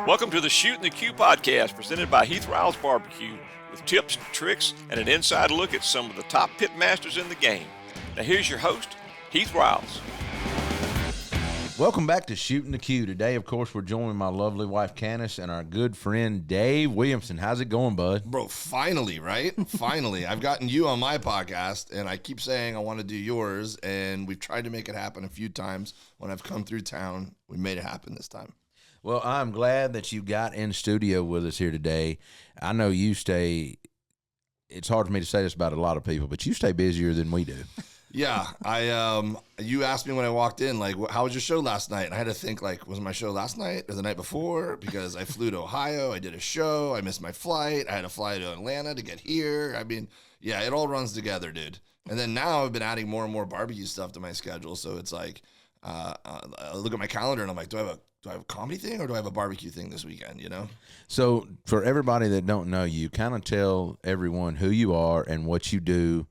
Welcome to the Shootin The Que podcast presented by Heath Riles Barbecue with tips, tricks, and an inside look at some of the top pitmasters in the game. Now here's your host, Heath Riles. Welcome back to Shootin The Que. Today, of course, we're joining my lovely wife, Candace, and our good friend, Dave Williamson. How's it going, bud? Bro, finally, right? Finally. I've gotten you on my podcast, and I keep saying I want to do yours, and we've tried to make it happen a few times. When I've come through town, we made it happen this time. Well, I'm glad that you got in studio with us here today. I know you stay, it's hard for me to say this about a lot of people, but you stay busier than we do. Yeah, you asked me when I walked in, like, how was your show last night? And I had to think, like, was my show last night or the night before? Because I flew to Ohio, I did a show, I missed my flight, I had to fly to Atlanta to get here. I mean, yeah, it all runs together, dude. And then now I've been adding more and more barbecue stuff to my schedule, so it's like, I look at my calendar and I'm like, do I have a comedy thing or do I have a barbecue thing this weekend, you know? So for everybody that don't know you, kind of tell everyone who you are and what you do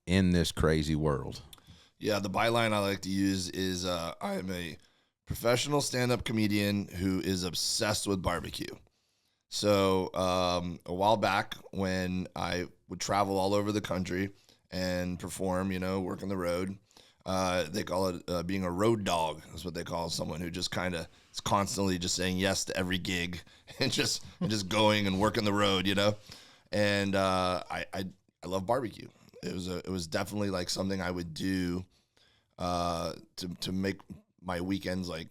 in this crazy world. Yeah, the byline I like to use is I'm a professional stand-up comedian who is obsessed with barbecue. So a while back when I would travel all over the country and perform, you know, work on the road, they call it being a road dog. That's what they call someone who just kind of is constantly just saying yes to every gig and just going and working the road, you know. And I love barbecue. It was definitely like something I would do to make my weekends, like,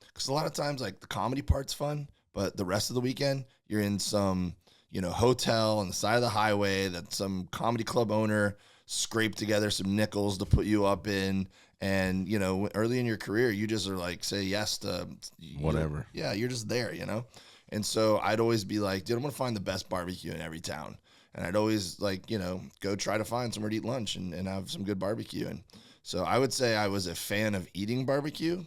because a lot of times like the comedy part's fun, but the rest of the weekend you're in some, you know, hotel on the side of the highway that some comedy club owner scraped together some nickels to put you up in. And, you know, early in your career, you just are like, say yes to whatever. Yeah, you're just there, you know? And so I'd always be like, dude, I'm going to find the best barbecue in every town. And I'd always, like, you know, go try to find somewhere to eat lunch and have some good barbecue. And so I would say I was a fan of eating barbecue.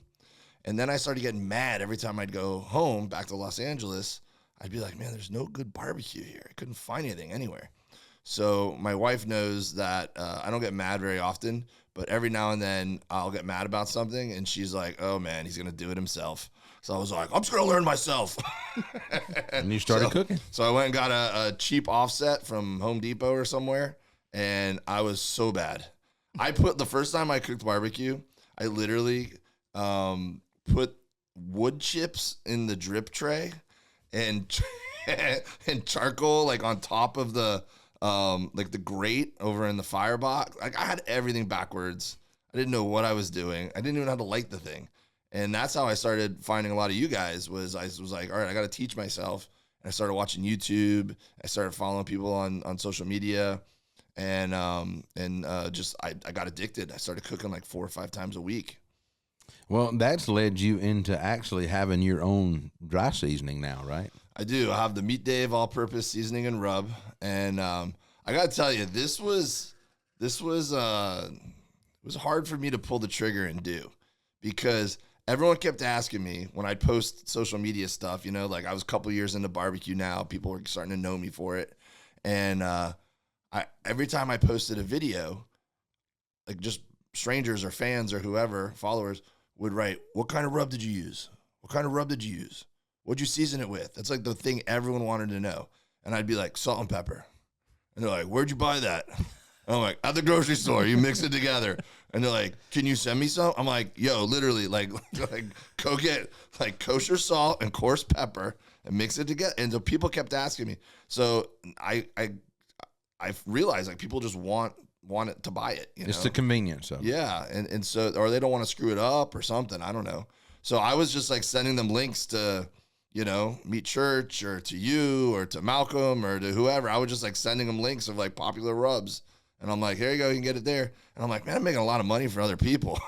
And then I started getting mad every time I'd go home back to Los Angeles. I'd be like, man, there's no good barbecue here. I couldn't find anything anywhere. So my wife knows that I don't get mad very often, but every now and then I'll get mad about something. And she's like, oh, man, he's going to do it himself. So I was like, I'm just going to learn myself. And you started cooking. So I went and got a cheap offset from Home Depot or somewhere, and I was so bad. The first time I cooked barbecue, I literally put wood chips in the drip tray and charcoal, like, on top of the like the grate over in the firebox. Like, I had everything backwards. I didn't know what I was doing. I didn't even know how to light the thing. And that's how I started finding a lot of you guys. I was like, all right, I got to teach myself. And I started watching YouTube. I started following people on social media, and just I got addicted. I started cooking like 4 or 5 times a week. Well, that's led you into actually having your own dry seasoning now, right? I do. I have the Meat Dave all-purpose seasoning and rub, and I got to tell you, it was hard for me to pull the trigger and do, because everyone kept asking me when I'd post social media stuff, you know, like I was a couple years into barbecue now. People were starting to know me for it. And every time I posted a video, like, just strangers or fans or whoever, followers, would write, what kind of rub did you use? What kind of rub did you use? What'd you season it with? That's like the thing everyone wanted to know. And I'd be like, salt and pepper. And they're like, where'd you buy that? I'm like, at the grocery store. You mix it together. And they're like, can you send me some? I'm like, yo, literally, like go get like kosher salt and coarse pepper and mix it together. And so people kept asking me. So I realized, like, people just want it to buy it. You know? It's the convenience of it. Yeah. And so, or they don't want to screw it up or something. I don't know. So I was just like sending them links to, you know, Meat Church or to you or to Malcolm or to whoever. I was just like sending them links of like popular rubs. And I'm like, here you go, you can get it there. And I'm like, man, I'm making a lot of money for other people.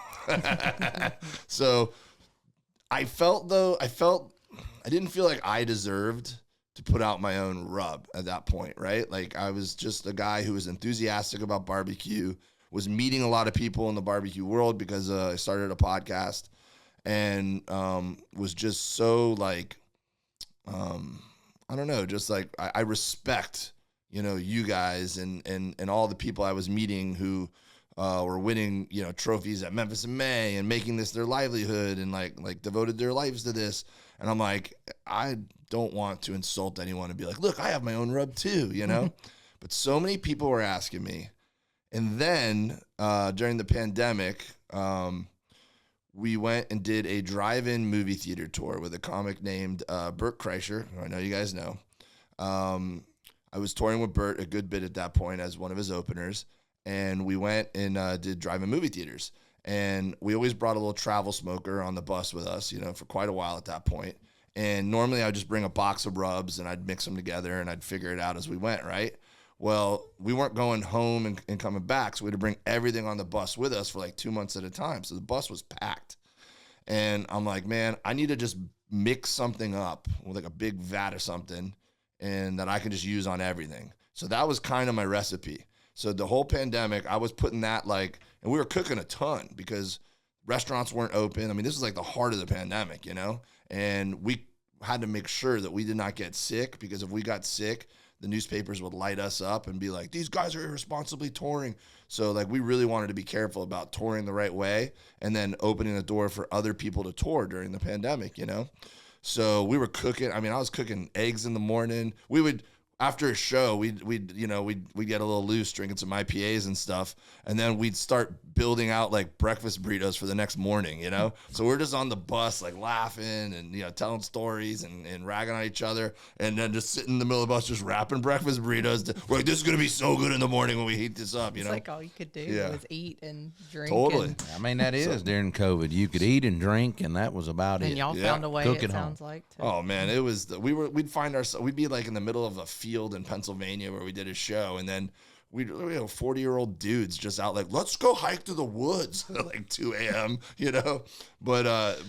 So I didn't feel like I deserved to put out my own rub at that point, right? Like, I was just a guy who was enthusiastic about barbecue, was meeting a lot of people in the barbecue world because I started a podcast, and was just so like, I don't know, just like I respect, you know, you guys and all the people I was meeting who were winning, you know, trophies at Memphis In May and making this their livelihood and like devoted their lives to this. And I'm like, I don't want to insult anyone and be like, look, I have my own rub too, you know? But so many people were asking me. And then during the pandemic, we went and did a drive-in movie theater tour with a comic named Bert Kreischer, who I know you guys know. I was touring with Bert a good bit at that point as one of his openers, and we went and did drive-in movie theaters. And we always brought a little travel smoker on the bus with us, you know, for quite a while at that point. And normally I would just bring a box of rubs and I'd mix them together and I'd figure it out as we went, right? Well, we weren't going home and coming back, so we had to bring everything on the bus with us for like 2 months at a time. So the bus was packed. And I'm like, man, I need to just mix something up with like a big vat or something and that I can just use on everything. So that was kind of my recipe. So the whole pandemic, I was putting that like, and we were cooking a ton because restaurants weren't open. I mean, this is like the heart of the pandemic, you know? And we had to make sure that we did not get sick, because if we got sick, the newspapers would light us up and be like, these guys are irresponsibly touring. So like, we really wanted to be careful about touring the right way and then opening the door for other people to tour during the pandemic, you know? So we were cooking. I mean, I was cooking eggs in the morning. We would, after a show, we'd get a little loose drinking some IPAs and stuff. And then we'd start building out like breakfast burritos for the next morning, you know? So we're just on the bus, like laughing and, you know, telling stories and ragging on each other. And then just sitting in the middle of the bus, just wrapping breakfast burritos. We're like, this is going to be so good in the morning when we heat this up, you know? It's like all you could do was eat and drink. Totally. I mean, that is during COVID. You could eat and drink, and that was about it. And y'all found a way, Cook it at home. sounds like. To, Oh man, it was we'd find ourselves, we'd be like in the middle of a field in Pennsylvania where we did a show, and then we have 40-year-old dudes just out like, let's go hike through the woods at like 2 a.m., you know? But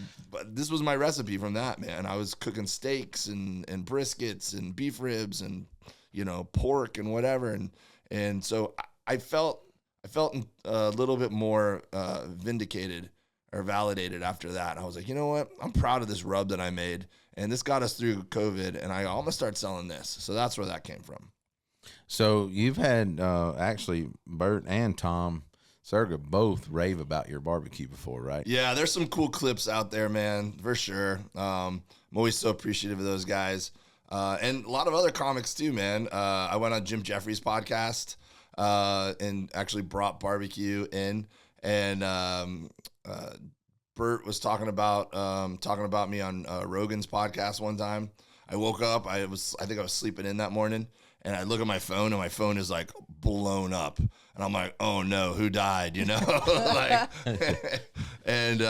this was my recipe from that, man. I was cooking steaks and briskets and beef ribs and, you know, pork and whatever. And so I felt a little bit more vindicated or validated after that. I was like, you know what? I'm proud of this rub that I made, and this got us through COVID, and I'm going to start selling this. So that's where that came from. So you've had actually Bert and Tom Serga both rave about your barbecue before, right? Yeah, there's some cool clips out there, man, for sure. I'm always so appreciative of those guys. And a lot of other comics too, man. I went on Jim Jeffries' podcast and actually brought barbecue in. And Bert was talking about me on Rogan's podcast one time. I woke up, I think I was sleeping in that morning, and I look at my phone, and my phone is like blown up, and I'm like, oh no, who died? You know, like, and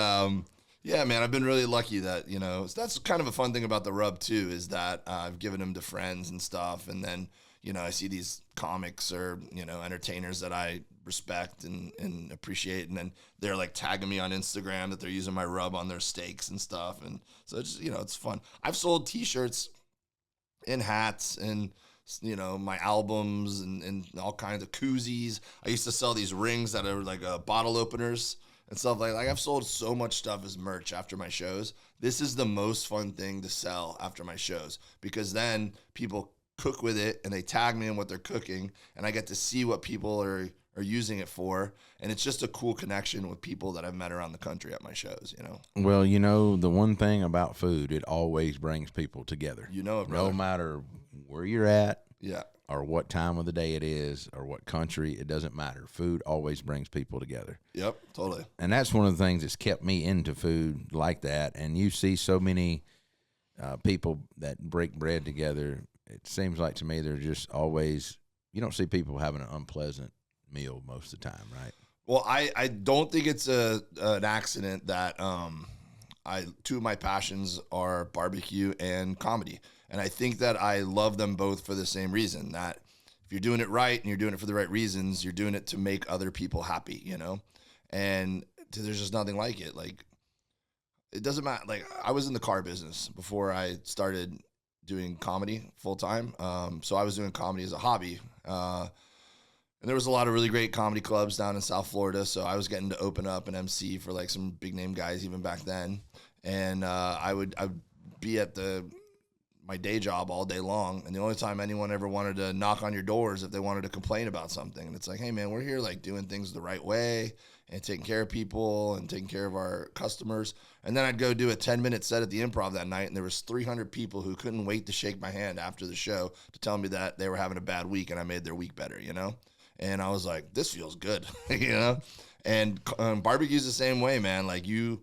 yeah, man, I've been really lucky that, you know, that's kind of a fun thing about the rub too, is that I've given them to friends and stuff, and then, you know, I see these comics or, you know, entertainers that I respect and appreciate, and then they're like tagging me on Instagram that they're using my rub on their steaks and stuff, and so it's, you know, it's fun. I've sold t-shirts and hats and, you know, my albums and all kinds of koozies. I used to sell these rings that are like bottle openers and stuff like I've sold so much stuff as merch after my shows. This is the most fun thing to sell after my shows, because then people cook with it and they tag me in what they're cooking, and I get to see what people are using it for, and it's just a cool connection with people that I've met around the country at my shows, you know? Well, you know, the one thing about food, it always brings people together. You know it, brother. No matter where you're at, yeah, or what time of the day it is, or what country, it doesn't matter. Food always brings people together. Yep, totally. And that's one of the things that's kept me into food like that. And you see so many people that break bread together. It seems like to me they're just always, you don't see people having an unpleasant meal most of the time, right? Well, I don't think it's an accident that two of my passions are barbecue and comedy. And I think that I love them both for the same reason, that if you're doing it right and you're doing it for the right reasons, you're doing it to make other people happy, you know? And there's just nothing like it. Like, it doesn't matter. Like, I was in the car business before I started doing comedy full time. So I was doing comedy as a hobby. And there was a lot of really great comedy clubs down in South Florida. So I was getting to open up an MC for like some big name guys even back then. And I'd be at my day job all day long. And the only time anyone ever wanted to knock on your door is if they wanted to complain about something. And it's like, hey man, we're here like doing things the right way and taking care of people and taking care of our customers. And then I'd go do a 10-minute set at the Improv that night, and there was 300 people who couldn't wait to shake my hand after the show to tell me that they were having a bad week and I made their week better, you know? And I was like, this feels good, you know? And barbecue's the same way, man. Like, you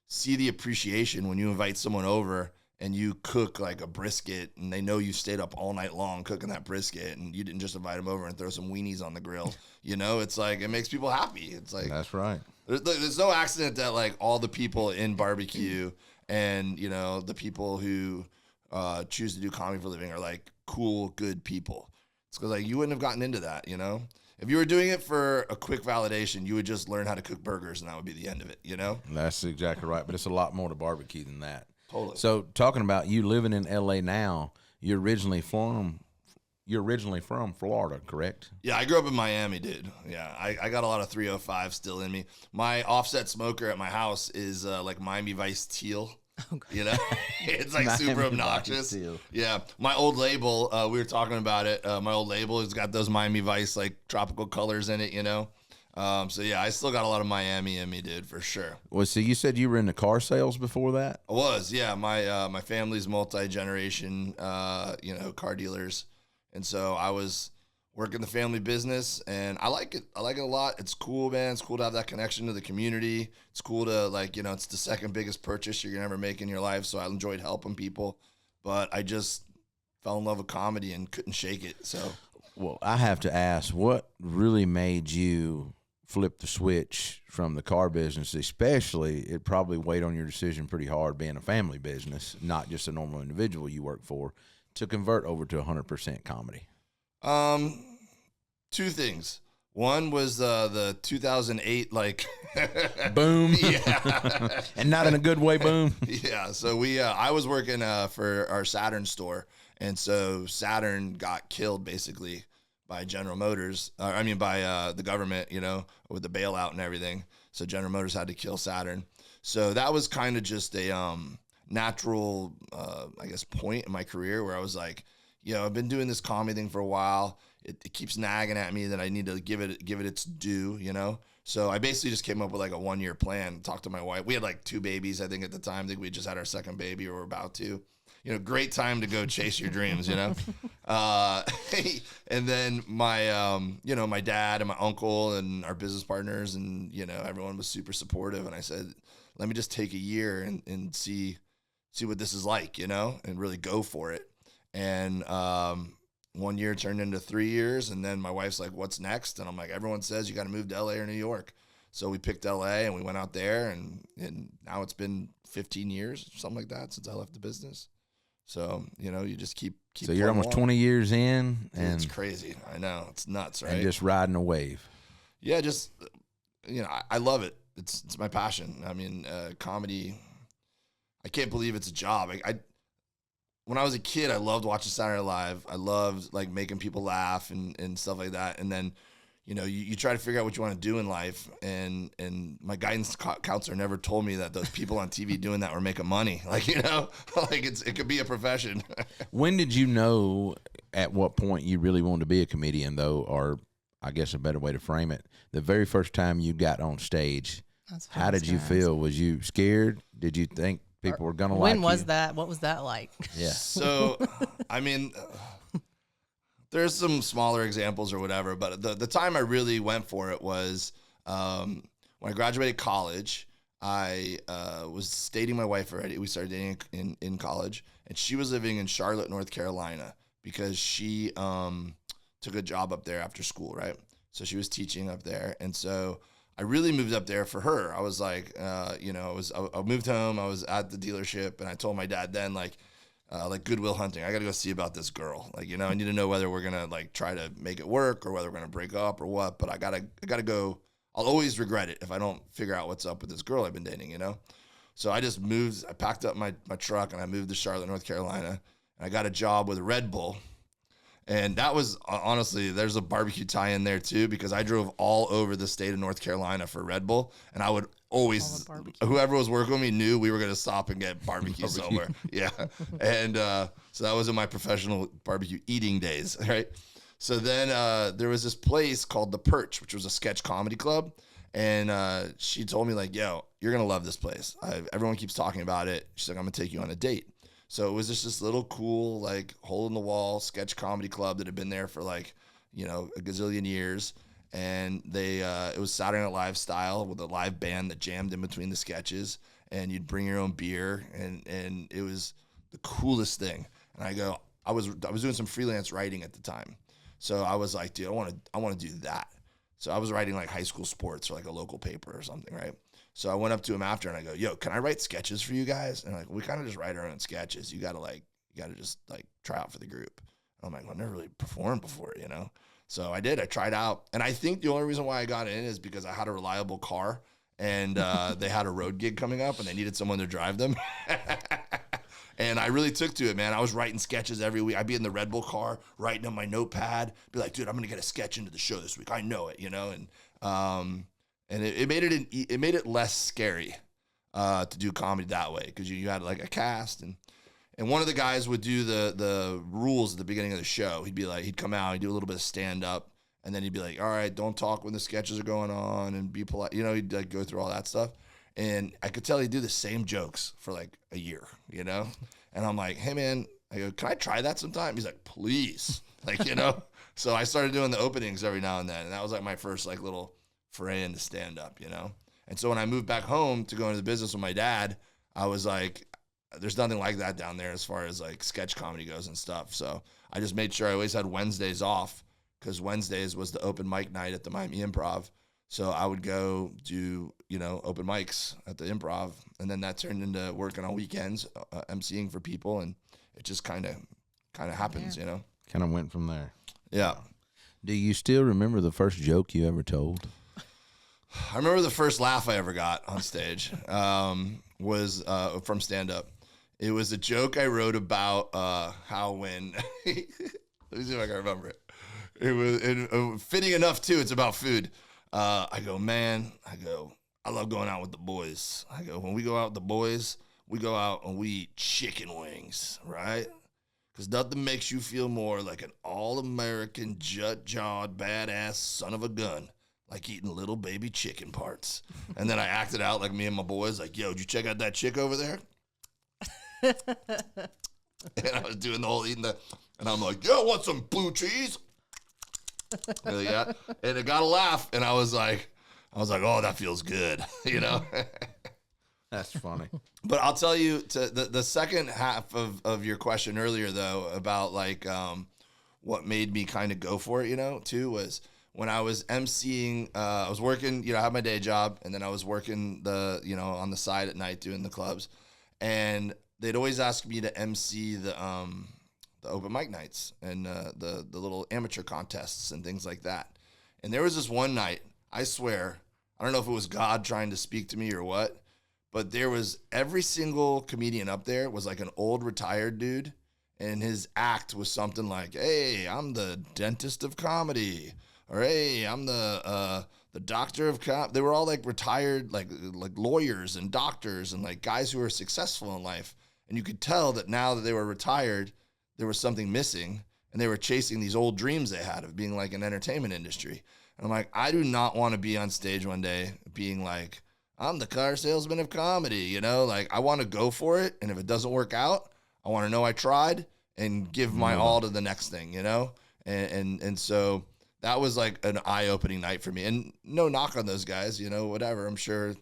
see the appreciation when you invite someone over and you cook like a brisket and they know you stayed up all night long cooking that brisket and you didn't just invite them over and throw some weenies on the grill. You know, it's like, it makes people happy. It's like, that's right. There's no accident that like all the people in barbecue and, you know, the people who choose to do comedy for a living are like cool, good people. It's because like you wouldn't have gotten into that, you know? If you were doing it for a quick validation, you would just learn how to cook burgers and that would be the end of it, you know? That's exactly right. But it's a lot more to barbecue than that. Totally. So talking about you living in LA now, you're originally from Florida, correct? Yeah, I grew up in Miami, dude. Yeah, I got a lot of 305 still in me. My offset smoker at my house is like Miami Vice Teal. You know, it's like super obnoxious. Yeah, my old label, we were talking about it. My old label has got those Miami Vice like tropical colors in it, you know. So yeah, I still got a lot of Miami in me, dude, for sure. Well, so you said you were into car sales before that? I was, yeah. My family's multi-generation, you know, car dealers, and so I was working the family business, and I like it. I like it a lot. It's cool, man. It's cool to have that connection to the community. It's cool to, like, you know, it's the second biggest purchase you're gonna ever make in your life. So I enjoyed helping people, but I just fell in love with comedy and couldn't shake it. So, well, I have to ask, what really made you flip the switch from the car business? Especially, it probably weighed on your decision pretty hard, being a family business, not just a normal individual you work for, to convert over to 100% comedy. Two things. One was the 2008 like boom, yeah, and not in a good way, boom. Yeah. So I was working for our Saturn store, and so Saturn got killed basically by General Motors. By the government, you know, with the bailout and everything. So General Motors had to kill Saturn. So that was kind of just a natural, I guess, point in my career where I was like, you know, I've been doing this comedy thing for a while. It keeps nagging at me that I need to give it its due, you know? So I basically just came up with like a 1-year plan, talked to my wife. We had like 2 babies, I think, at the time. I think we just had our second baby or we're about to. You know, great time to go chase your dreams, you know? And then my, you know, my dad and my uncle and our business partners and, you know, everyone was super supportive. And I said, let me just take a year and see what this is like, you know, and really go for it. And 1 year turned into 3 years, and then my wife's like, what's next? And I'm like, everyone says you got to move to LA or New York. So we picked LA and we went out there, and now it's been 15 years, something like that, since I left the business. So, you know, you just keep so you're almost 20 years in, and it's crazy. I know, it's nuts, right? And just riding a wave. Yeah, just, you know, I love it. It's my passion. I mean, comedy, I can't believe it's a job. When I was a kid, I loved watching Saturday Night Live. I loved like making people laugh and stuff like that. And then, you know, you try to figure out what you want to do in life. And my guidance counselor never told me that those people on TV doing that were making money. Like, you know, like it could be a profession. When did you know at what point you really wanted to be a comedian, though? Or I guess a better way to frame it, the very first time you got on stage, how did you feel? Was you scared? Did you think people were gonna like you? When was that? What was that like? Yeah. So, I mean, there's some smaller examples or whatever, but the time I really went for it was when I graduated college. I was dating my wife already. We started dating in college, and she was living in Charlotte, North Carolina, because she took a job up there after school, right? So she was teaching up there, and so I really moved up there for her. I was like, you know, I moved home. I was at the dealership, and I told my dad then, like Goodwill Hunting, I got to go see about this girl. Like, you know, I need to know whether we're gonna like try to make it work or whether we're gonna break up or what. But I gotta go. I'll always regret it if I don't figure out what's up with this girl I've been dating, you know. So I just moved. I packed up my truck and I moved to Charlotte, North Carolina, and I got a job with Red Bull. And that was, honestly, there's a barbecue tie in there too, because I drove all over the state of North Carolina for Red Bull, and I would always, whoever was working with me knew we were going to stop and get barbecue somewhere. Yeah. And so that was in my professional barbecue eating days, right? So then there was this place called The Perch, which was a sketch comedy club, And she told me like, yo, you're going to love this place. Everyone keeps talking about it. She's like, I'm going to take you on a date. So it was just this little cool, like hole in the wall sketch comedy club that had been there for like, you know, a gazillion years. And it was Saturday Night Live style with a live band that jammed in between the sketches, and you'd bring your own beer, and it was the coolest thing. And I was doing some freelance writing at the time. So I was like, dude, I want to do that. So I was writing like high school sports for like a local paper or something, right? So I went up to him after and I go, yo, can I write sketches for you guys? And like, we kind of just write our own sketches. You got to just like try out for the group. And I'm like, well, I've never really performed before, you know? So I did. I tried out. And I think the only reason why I got in is because I had a reliable car, and they had a road gig coming up and they needed someone to drive them. And I really took to it, man. I was writing sketches every week. I'd be in the Red Bull car, writing on my notepad, be like, dude, I'm going to get a sketch into the show this week. I know it, you know? And it made it less scary to do comedy that way, because you had like a cast, and one of the guys would do the rules at the beginning of the show. He'd come out, he'd do a little bit of stand up, and then he'd be like, all right, don't talk when the sketches are going on, and be polite. You know, he'd like go through all that stuff. And I could tell he'd do the same jokes for like a year, you know? And I'm like, hey man, I go, can I try that sometime? He's like, please. Like, you know? So I started doing the openings every now and then. And that was like my first like little foray into stand up, you know? And so when I moved back home to go into the business with my dad, I was like, there's nothing like that down there as far as like sketch comedy goes and stuff. So I just made sure I always had Wednesdays off, because Wednesdays was the open mic night at the Miami Improv. So I would go do, you know, open mics at the Improv, and then that turned into working on weekends, emceeing for people, and it just kind of happens, you know. Kind of went from there. Yeah. Do you still remember the first joke you ever told? I remember the first laugh I ever got on stage was from stand-up. It was a joke I wrote about how when let me see if I can remember it. It was fitting enough too. It's about food. I go, I love going out with the boys. I go, when we go out with the boys, we go out and we eat chicken wings, right? Because nothing makes you feel more like an all-American, jut-jawed, badass son of a gun, like eating little baby chicken parts. And then I acted out like me and my boys, like, yo, did you check out that chick over there? And I was doing the whole eating that. And I'm like, yo, want some blue cheese? Yeah. And it got a laugh, and I was like, oh, that feels good, you know. That's funny. But I'll tell you, to the second half of your question earlier, though, about like what made me kind of go for it, you know, too, was when I was emceeing. I was working, you know, I had my day job, and then I was working on the side at night doing the clubs, and they'd always ask me to MC the open mic nights and the little amateur contests and things like that. And there was this one night, I swear, I don't know if it was God trying to speak to me or what, but there was every single comedian up there was like an old retired dude, and his act was something like, hey, I'm the dentist of comedy, or hey, I'm the doctor of comedy. They were all like retired, like lawyers and doctors and like guys who were successful in life. And you could tell that now that they were retired, there was something missing, and they were chasing these old dreams they had of being like an entertainment industry. And I'm like, I do not want to be on stage one day being like, I'm the car salesman of comedy, you know? Like, I want to go for it, and if it doesn't work out, I want to know I tried and give my all to the next thing, you know? And so that was like an eye-opening night for me. And no knock on those guys, you know, whatever. I'm sure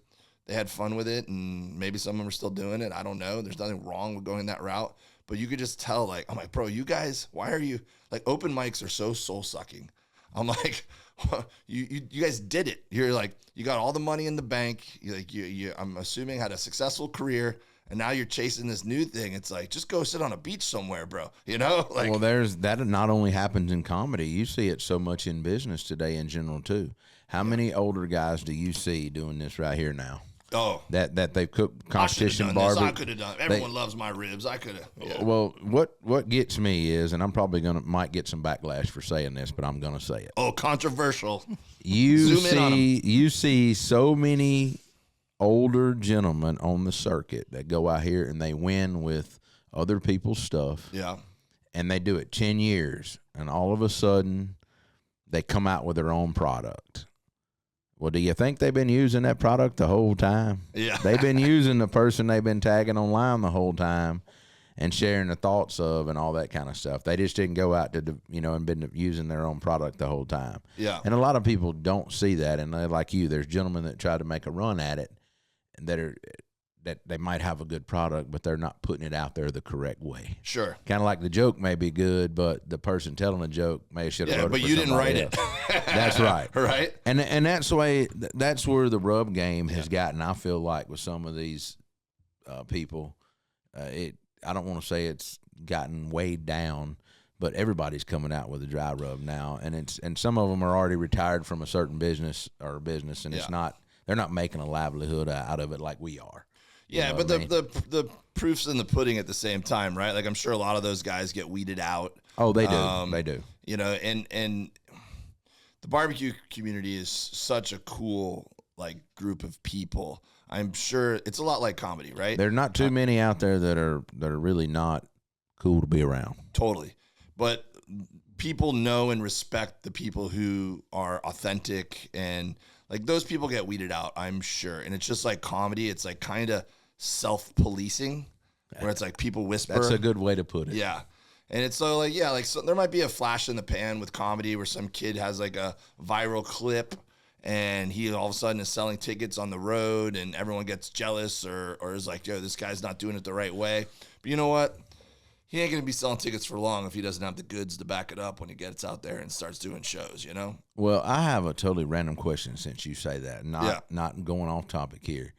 they had fun with it, and maybe some of them are still doing it. I don't know. There's nothing wrong with going that route. But you could just tell, like, I'm like, bro, you guys, why are you, like, open mics are so soul-sucking. I'm like, you guys did it. You're like, you got all the money in the bank. You I'm assuming had a successful career, and now you're chasing this new thing. It's like, just go sit on a beach somewhere, bro. You know? Like, well, that not only happens in comedy. You see it so much in business today in general, too. How many older guys do you see doing this right here now? Oh, that they've cooked competition barbecue. I could have done. Everyone loves my ribs. I could have. Yeah. Well, what gets me is, and I'm probably might get some backlash for saying this, but I'm gonna say it. Oh, controversial. You see so many older gentlemen on the circuit that go out here and they win with other people's stuff. Yeah. And they do it 10 years, and all of a sudden they come out with their own product. Well, do you think they've been using that product the whole time? Yeah. They've been using the person they've been tagging online the whole time and sharing the thoughts of and all that kind of stuff. They just didn't go out to, and been using their own product the whole time. Yeah. And a lot of people don't see that. And they're like you, there's gentlemen that try to make a run at it that they might have a good product, but they're not putting it out there the correct way. Sure. Kind of like the joke may be good, but the person telling the joke may should have wrote it but for you didn't write somebody it. else. That's right. Right. And that's the way. That's where the rub game has gotten. I feel like with some of these people, I don't want to say it's gotten weighed down, but everybody's coming out with a dry rub now, and some of them are already retired from a certain business, and it's not. They're not making a livelihood out of it like we are. Yeah, but the proof's in the pudding at the same time, right? Like I'm sure a lot of those guys get weeded out. Oh, they do. They do. And the barbecue community is such a cool group of people. I'm sure it's a lot like comedy, right? There are not too many out there that are really not cool to be around. Totally. But people know and respect the people who are authentic, and those people get weeded out, I'm sure. And it's just like comedy. It's kind of self-policing where it's people whisper. That's a good way to put it. Yeah. And it's so so there might be a flash in the pan with comedy where some kid has a viral clip and he all of a sudden is selling tickets on the road and everyone gets jealous or is like, yo, this guy's not doing it the right way. But you know what? He ain't going to be selling tickets for long if he doesn't have the goods to back it up when he gets out there and starts doing shows, Well, I have a totally random question since you say that, not going off topic here.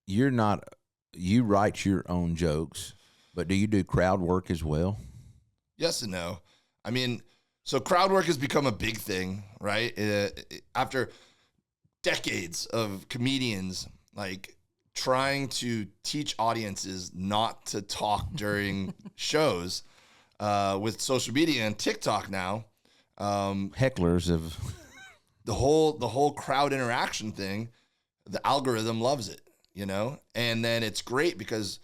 You write your own jokes, but do you do crowd work as well? Yes and no. I mean, so crowd work has become a big thing, right? After decades of comedians trying to teach audiences not to talk during shows with social media and TikTok now. Hecklers have the whole crowd interaction thing. The algorithm loves it, and then it's great because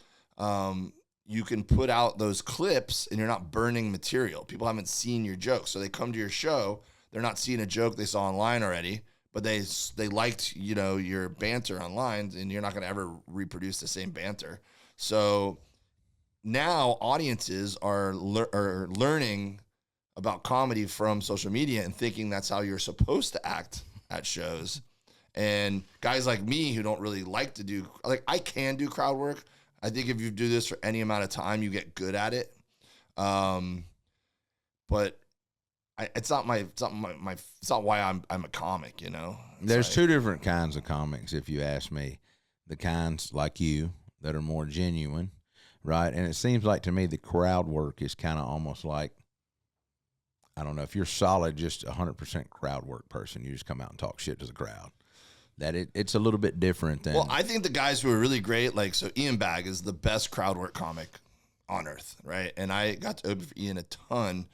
you can put out those clips and you're not burning material. People haven't seen your joke, so they come to your show. They're not seeing a joke they saw online already. But they liked, your banter online, and you're not going to ever reproduce the same banter. So now audiences are learning about comedy from social media and thinking that's how you're supposed to act at shows. And guys like me who don't really like to do, I can do crowd work. I think if you do this for any amount of time, you get good at it. But it's not why I'm a comic, There's two different kinds of comics, if you ask me. The kinds like you that are more genuine, right? And it seems like to me the crowd work is kind of almost like, I don't know, if you're solid, just 100% crowd work person, you just come out and talk shit to the crowd. That it's a little bit different than. Well, I think the guys who are really great, so Ian Bagg is the best crowd work comic on earth, right? And I got to open for Ian a ton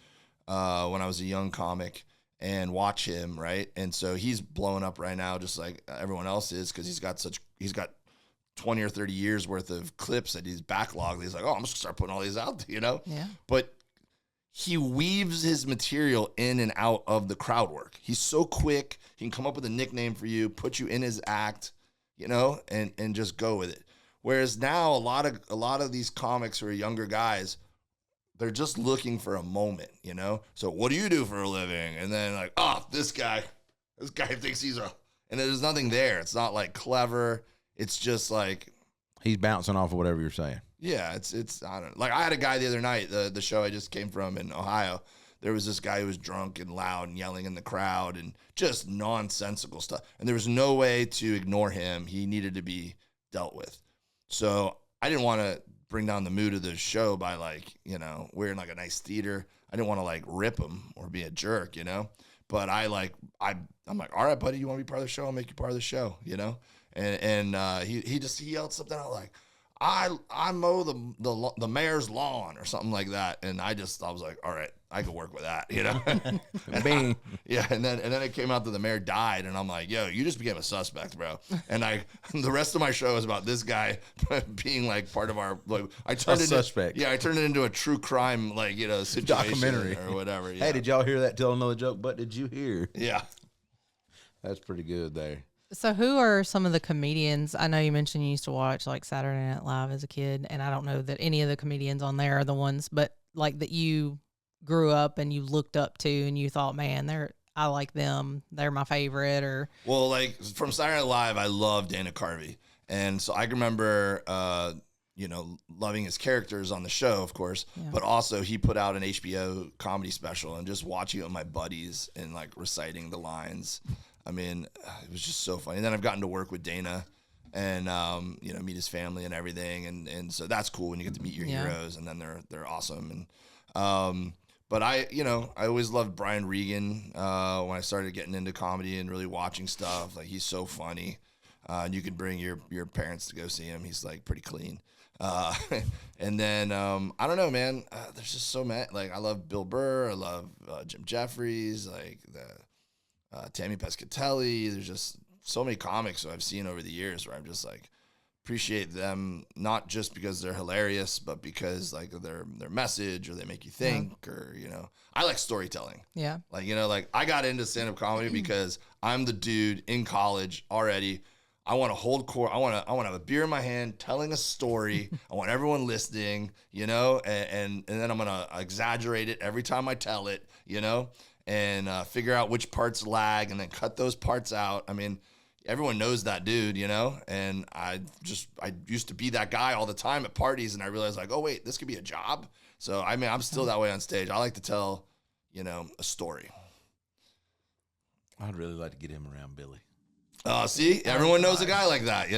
when I was a young comic and watch him, right? And so he's blowing up right now just like everyone else is because he's got 20 or 30 years worth of clips that he's backlogged. He's like, oh, I'm just going to start putting all these out, Yeah. But he weaves his material in and out of the crowd work. He's so quick. He can come up with a nickname for you, put you in his act, and just go with it. Whereas now a lot of these comics who are younger guys, they're just looking for a moment, So what do you do for a living? And then this guy thinks and there's nothing there. It's not clever. It's just he's bouncing off of whatever you're saying. Yeah, it's I don't know. I had a guy the other night, the show I just came from in Ohio. There was this guy who was drunk and loud and yelling in the crowd and just nonsensical stuff. And there was no way to ignore him. He needed to be dealt with. So I didn't want to bring down the mood of the show by wearing a nice theater. I didn't want to rip him or be a jerk, But I'm like, all right, buddy, you want to be part of the show? I'll make you part of the show, And he yelled something out like, I mow the mayor's lawn or something like that, and I was like, all right, I could work with that, Bing. Yeah, and then it came out that the mayor died, and I'm like, yo, you just became a suspect, bro. And the rest of my show is about this guy being part of our I turned it suspect. Yeah, I turned it into a true crime situation documentary or whatever. Yeah. Hey, did y'all hear that? Tell another joke, but did you hear? Yeah. That's pretty good there. So who are some of the comedians? I know you mentioned you used to watch like Saturday Night Live as a kid, and I don't know that any of the comedians on there are the ones, but like that you grew up and you looked up to and you thought, man, I like them. They're my favorite. Or Well, like from Saturday Night Live, I love Dana Carvey. And so I can remember, loving his characters on the show, of course, but also he put out an HBO comedy special and just watching it with my buddies and like reciting the lines. I mean, it was just so funny. And then I've gotten to work with Dana and, meet his family and everything. And so that's cool when you get to meet your heroes, and then they're awesome. And, but I always loved Brian Regan when I started getting into comedy and really watching stuff. Like, he's so funny. And you could bring your parents to go see him. He's like pretty clean. And then, I don't know, man, there's just so many. Like, I love Bill Burr. I love Jim Jeffries, like Tammy Pescatelli. There's just so many comics that I've seen over the years where I'm just like, appreciate them, not just because they're hilarious, but because like their message, or they make you think, or, I like storytelling. yeah, Like, I got into stand-up comedy because I'm the dude in college already. I want to hold court. I want to have a beer in my hand, telling a story. I want everyone listening, and then I'm going to exaggerate it every time I tell it, and figure out which parts lag and then cut those parts out. I mean, everyone knows that dude, and I used to be that guy all the time at parties, and I realized like, oh wait, this could be a job. So, I mean, I'm still that way on stage. I like to tell, a story. I'd really like to get him around Billy. Oh, see, everyone knows a guy like that,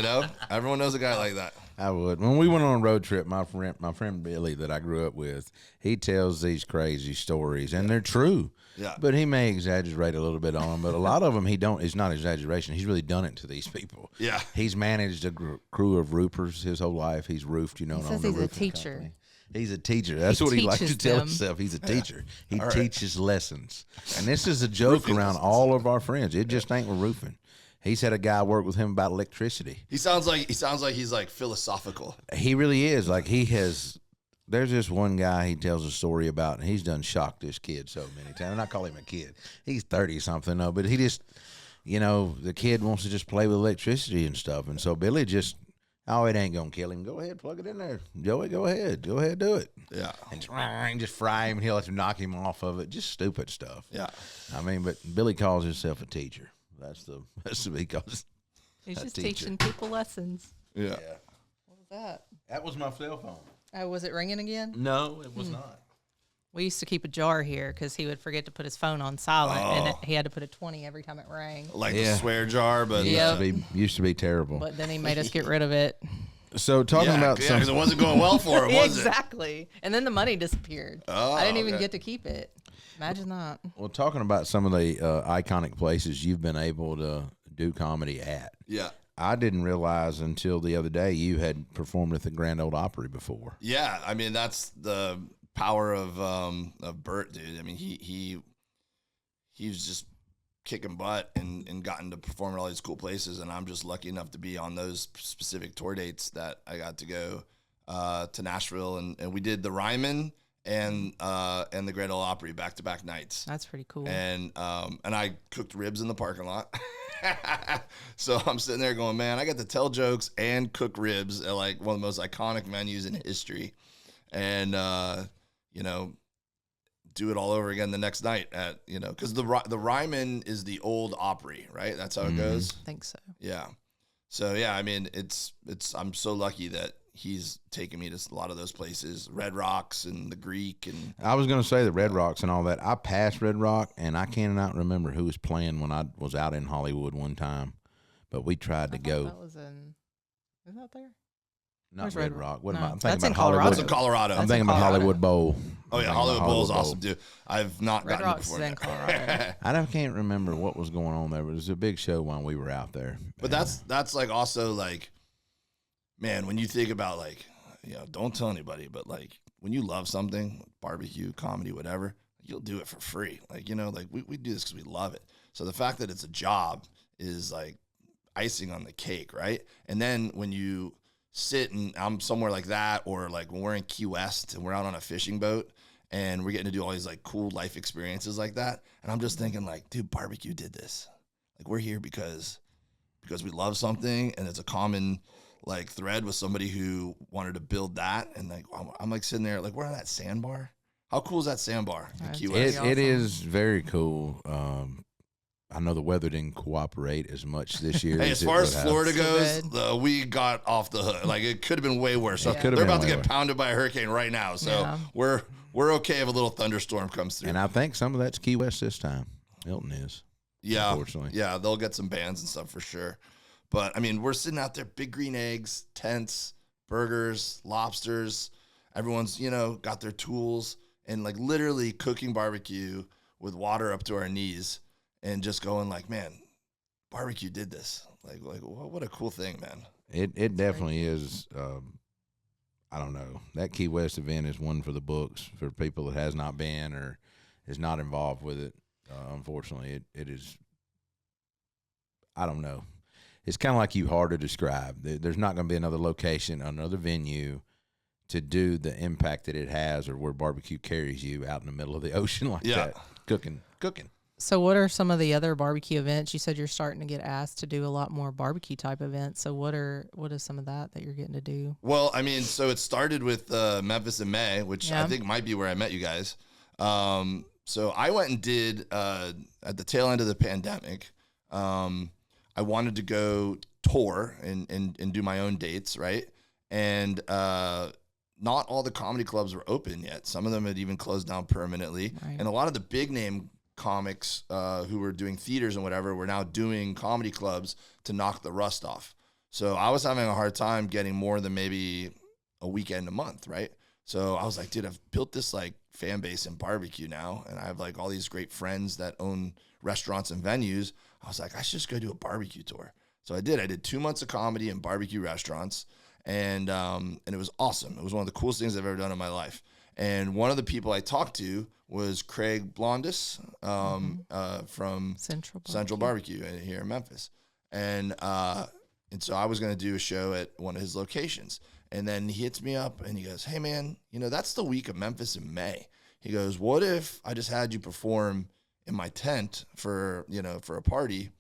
Everyone knows a guy like that. I would. When we went on a road trip, my friend Billy that I grew up with, he tells these crazy stories, and they're true. Yeah. But he may exaggerate a little bit on them, but a lot of them it's not exaggeration. He's really done it to these people. Yeah. He's managed a crew of roofers his whole life. He's roofed, He says he's a teacher. Company. He's a teacher. That's what he likes to tell himself. He's a teacher. He teaches lessons. And this is a joke around all of our friends. It just ain't with roofing. He's had a guy work with him about electricity. He sounds like he's like philosophical. He really is. Like, there's this one guy he tells a story about, and he's done shocked this kid so many times. And I call him a kid. He's 30 something though, but he just, the kid wants to just play with electricity and stuff. And so Billy just, oh, it ain't gonna kill him. Go ahead, plug it in there. Joey, go ahead, do it. Yeah. And just fry him, and he'll have to knock him off of it. Just stupid stuff. Yeah. I mean, but Billy calls himself a teacher. That's what he calls. He's just teaching people lessons. Yeah. What was that? That was my cell phone. Oh, was it ringing again? No, it was not. We used to keep a jar here because he would forget to put his phone on silent, and he had to put a 20 every time it rang. Like the swear jar, but Used to be terrible. But then he made us get rid of it. So talking about because it wasn't going well for him, was it? Exactly. And then the money disappeared. I didn't even get to keep it. Imagine that. Well, talking about some of the iconic places you've been able to do comedy at. Yeah. I didn't realize until the other day you had performed at the Grand Ole Opry before. Yeah, I mean, that's the power of Bert, dude. I mean, he was just kicking butt and gotten to perform at all these cool places, and I'm just lucky enough to be on those specific tour dates that I got to go to Nashville, and we did the Ryman and the Grand Ole Opry back-to-back nights. That's pretty cool. And I cooked ribs in the parking lot. So I'm sitting there going, man, I got to tell jokes and cook ribs at like one of the most iconic venues in history. And, do it all over again the next night at, because the Ryman is the old Opry, right? That's how it goes. I think so. Yeah. So, yeah, I mean, I'm so lucky that he's taken me to a lot of those places, Red Rocks and the Greek. And I was going to say the Red Rocks and all that. I passed Red Rock, and I cannot remember who was playing when I was out in Hollywood one time, but we tried to go. That was isn't that there? Not Where's Red Red Rock. Rock? What am No, I? I'm thinking that's in about Colorado. Hollywood. That's in Colorado. I'm thinking about Colorado. Hollywood Bowl. Oh, yeah, Hollywood Bowl is awesome, dude. I've not Red gotten Rocks to is in perform Colorado. I can't remember what was going on there, but it was a big show when we were out there. But that's like also like, man, when you think about like, don't tell anybody, but like when you love something, barbecue, comedy, whatever, you'll do it for free. Like, like we do this because we love it. So the fact that it's a job is like icing on the cake, right? And then when you sit and I'm somewhere like that, or like when we're in Key West and we're out on a fishing boat and we're getting to do all these like cool life experiences like that. And I'm just thinking like, dude, barbecue did this. Like, we're here because we love something, and it's a common like thread with somebody who wanted to build that. And like, I'm like sitting there, like, we're on that sandbar. How cool is that sandbar in That's Key pretty West? awesome. It is very cool. I know the weather didn't cooperate as much this year. Hey, as far as Florida So goes, we got off the hook. Like, it could have been way worse. So It could've they're been about to way get worse. pounded by a hurricane right now. So Yeah. we're okay if a little thunderstorm comes through. And I think some of that's Key West this time. Milton is. Yeah, Unfortunately. yeah, they'll get some bands and stuff for sure. But I mean, we're sitting out there, big green eggs, tents, burgers, lobsters. Everyone's, got their tools and like literally cooking barbecue with water up to our knees and just going like, man, barbecue did this. Like what a cool thing, man. It definitely is. I don't know. That Key West event is one for the books for people that has not been or is not involved with it. Unfortunately, it is. I don't know. It's kind of like hard to describe. There's not going to be another location, another venue to do the impact that it has, or where barbecue carries you out in the middle of the ocean like that. Cooking. So what are some of the other barbecue events? You said you're starting to get asked to do a lot more barbecue type events. So what is some of that you're getting to do? Well, I mean, so it started with Memphis in May, which I think might be where I met you guys. So I went and did at the tail end of the pandemic. I wanted to go tour and do my own dates, right? And not all the comedy clubs were open yet. Some of them had even closed down permanently. Right. And a lot of the big name comics who were doing theaters and whatever were now doing comedy clubs to knock the rust off. So I was having a hard time getting more than maybe a weekend a month, right? So I was like, dude, I've built this like fan base in barbecue now, and I have like all these great friends that own restaurants and venues. I was like, I should just go do a barbecue tour. So I did. I did 2 months of comedy in barbecue restaurants, and it was awesome. It was one of the coolest things I've ever done in my life. And one of the people I talked to was Craig Blondis from Central Barbecue here in Memphis. And so I was going to do a show at one of his locations. And then he hits me up and he goes, hey, man, that's the week of Memphis in May. He goes, what if I just had you perform in my tent for a party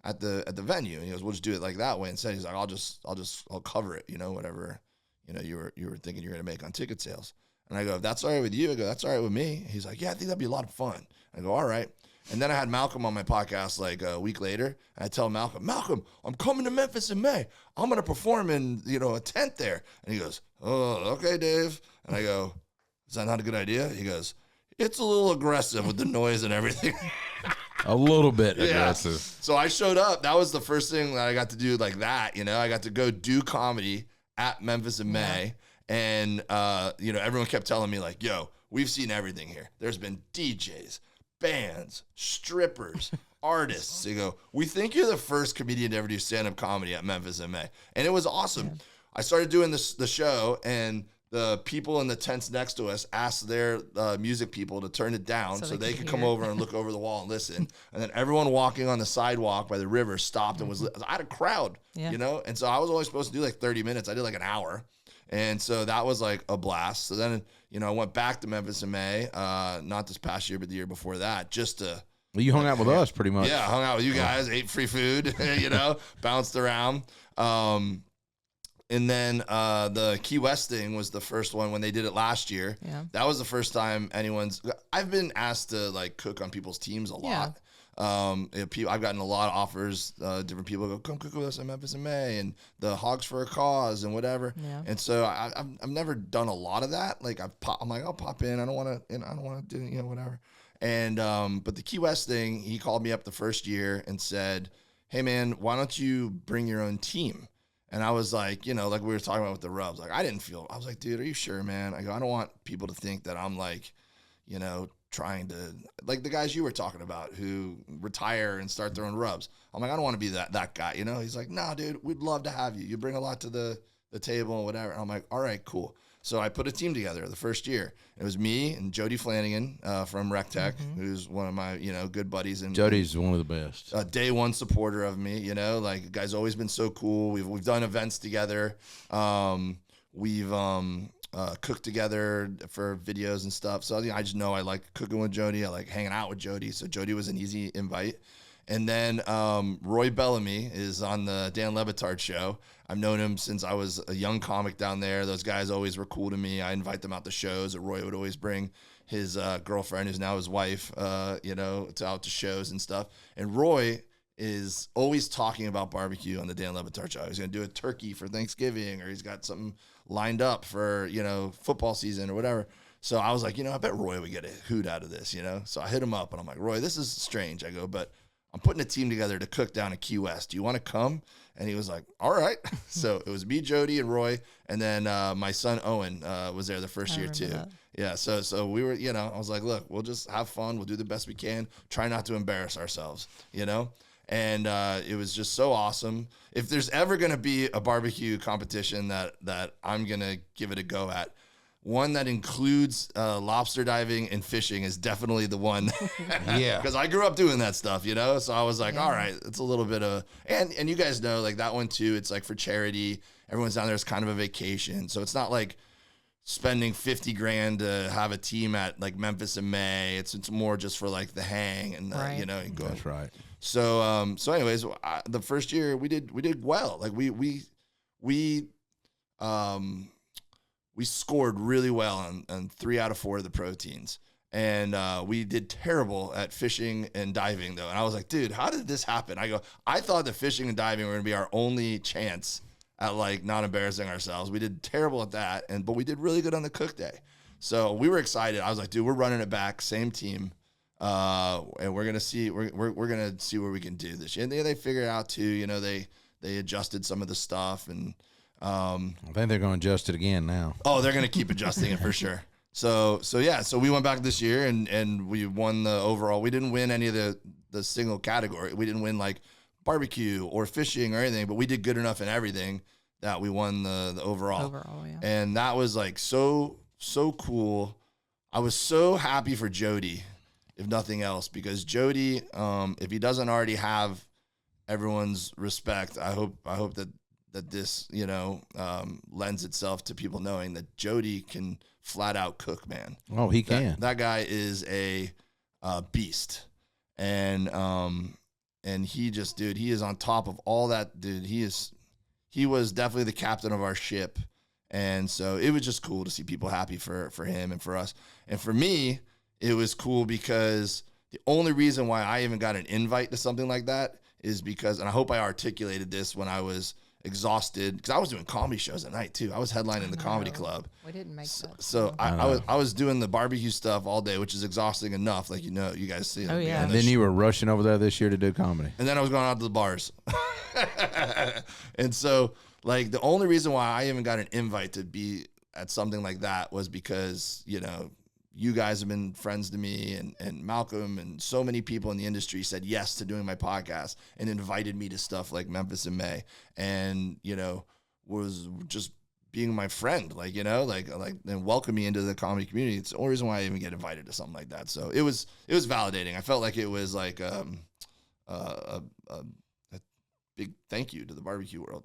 at the venue? And he goes, we'll just do it like that way instead. He's like, I'll cover it, whatever, you were thinking you're going to make on ticket sales. And I go, if that's all right with you, I go, that's all right with me. He's like, yeah, I think that'd be a lot of fun. I go, all right. And then I had Malcolm on my podcast like a week later. And I tell Malcolm, I'm coming to Memphis in May. I'm going to perform in, a tent there. And he goes, oh, okay, Dave. And I go, is that not a good idea? He goes, it's a little aggressive with the noise and everything. A little bit Yeah. aggressive. So I showed up. That was the first thing that I got to do like that. I got to go do comedy at Memphis in May. And, everyone kept telling me like, yo, we've seen everything here. There's been DJs, bands, strippers, artists. They go, we think you're the first comedian to ever do stand-up comedy at Memphis in May. And it was awesome. Yeah. I started doing the show, and the people in the tents next to us asked their music people to turn it down so they could come over and look over the wall and listen. And then everyone walking on the sidewalk by the river stopped and was, I had a crowd, And so I was only supposed to do like 30 minutes. I did like an hour. And so that was like a blast. So then, I went back to Memphis in May, not this past year, but the year before that, just to. Well, you hung out with us pretty much. Yeah, hung out with you guys, ate free food, bounced around. And then the Key West thing was the first one when they did it last year. Yeah. That was the first time I've been asked to like cook on people's teams a lot. Yeah. I've gotten a lot of offers. Different people go, come cook with us in Memphis in May, and the Hogs for a Cause and whatever. Yeah. And so I've never done a lot of that. Like I'm like, I'll pop in. I don't want to do whatever. And but the Key West thing, he called me up the first year and said, hey man, why don't you bring your own team? And I was like, like we were talking about with the rubs. Like I was like, dude, are you sure, man? I go, I don't want people to think that I'm like, trying to, like the guys you were talking about who retire and start their own rubs. I'm like, I don't want to be that guy, He's like, nah, dude, we'd love to have you. You bring a lot to the table and whatever. And I'm like, all right, cool. So I put a team together the first year. It was me and Jody Flanagan from RecTech, who's one of my, good buddies. And Jody's one of the best. Day one supporter of me, like the guy's always been so cool. We've done events together. We've cooked together for videos and stuff. So I just know I like cooking with Jody. I like hanging out with Jody. So Jody was an easy invite. And then Roy Bellamy is on the Dan Le Batard show. I've known him since I was a young comic down there. Those guys always were cool to me. I invite them out to shows. Roy would always bring his girlfriend, who's now his wife, out to shows and stuff. And Roy is always talking about barbecue on the Dan Le Batard show. He's going to do a turkey for Thanksgiving, or he's got something lined up for, football season or whatever. So I was like, I bet Roy would get a hoot out of this, So I hit him up and I'm like, Roy, this is strange. I go, but I'm putting a team together to cook down at Key West. Do you want to come? And he was like, all right. So it was me, Jody, and Roy. And then my son, Owen, was there the first year too. That. Yeah. So we were, I was like, look, we'll just have fun. We'll do the best we can. Try not to embarrass ourselves, And it was just so awesome. If there's ever going to be a barbecue competition that I'm going to give it a go at, one that includes lobster diving and fishing is definitely the one. Yeah. Because I grew up doing that stuff, So I was like, all right, it's a little bit of, and you guys know, like that one too, it's like for charity. Everyone's down there. It's kind of a vacation. So it's not like spending $50,000 to have a team at like Memphis in May. It's more just for like the hang and, right. And go. That's right. So, anyways, the first year we did well. Like we scored really well on 3 out of 4 of the proteins. And we did terrible at fishing and diving, though. And I was like, dude, how did this happen? I thought that fishing and diving were going to be our only chance at, like, not embarrassing ourselves. We did terrible at that, but we did really good on the cook day. So we were excited. I was like, dude, we're running it back, same team. And we're going to see we're going to see where we can do this. And they figured out, too, they adjusted some of the stuff and I think they're going to adjust it again now. Oh, they're going to keep adjusting it for sure. So we went back this year and we won the overall. We didn't win any of the single category. We didn't win like barbecue or fishing or anything, but we did good enough in everything that we won the overall. Overall, yeah. And that was like so cool. I was so happy for Jody, if nothing else, because Jody, if he doesn't already have everyone's respect, I hope that this, lends itself to people knowing that Jody can flat out cook, man. Oh, he can. That guy is a beast. And he just, dude, he is on top of all that, dude. He was definitely the captain of our ship. And so it was just cool to see people happy for him and for us. And for me, it was cool because the only reason why I even got an invite to something like that is because, and I hope I articulated this when I was exhausted, because I was doing comedy shows at night too. I was headlining the comedy club. We didn't make that. So I was doing the barbecue stuff all day, which is exhausting enough. Like, you guys see. Oh, yeah. And then you were rushing over there this year to do comedy. And then I was going out to the bars. And so, like, the only reason why I even got an invite to be at something like that was because, you guys have been friends to me, and Malcolm and so many people in the industry said yes to doing my podcast and invited me to stuff like Memphis in May, and, was just being my friend, and welcome me into the comedy community. It's the only reason why I even get invited to something like that. So it was validating. I felt like it was like a big thank you to the barbecue world,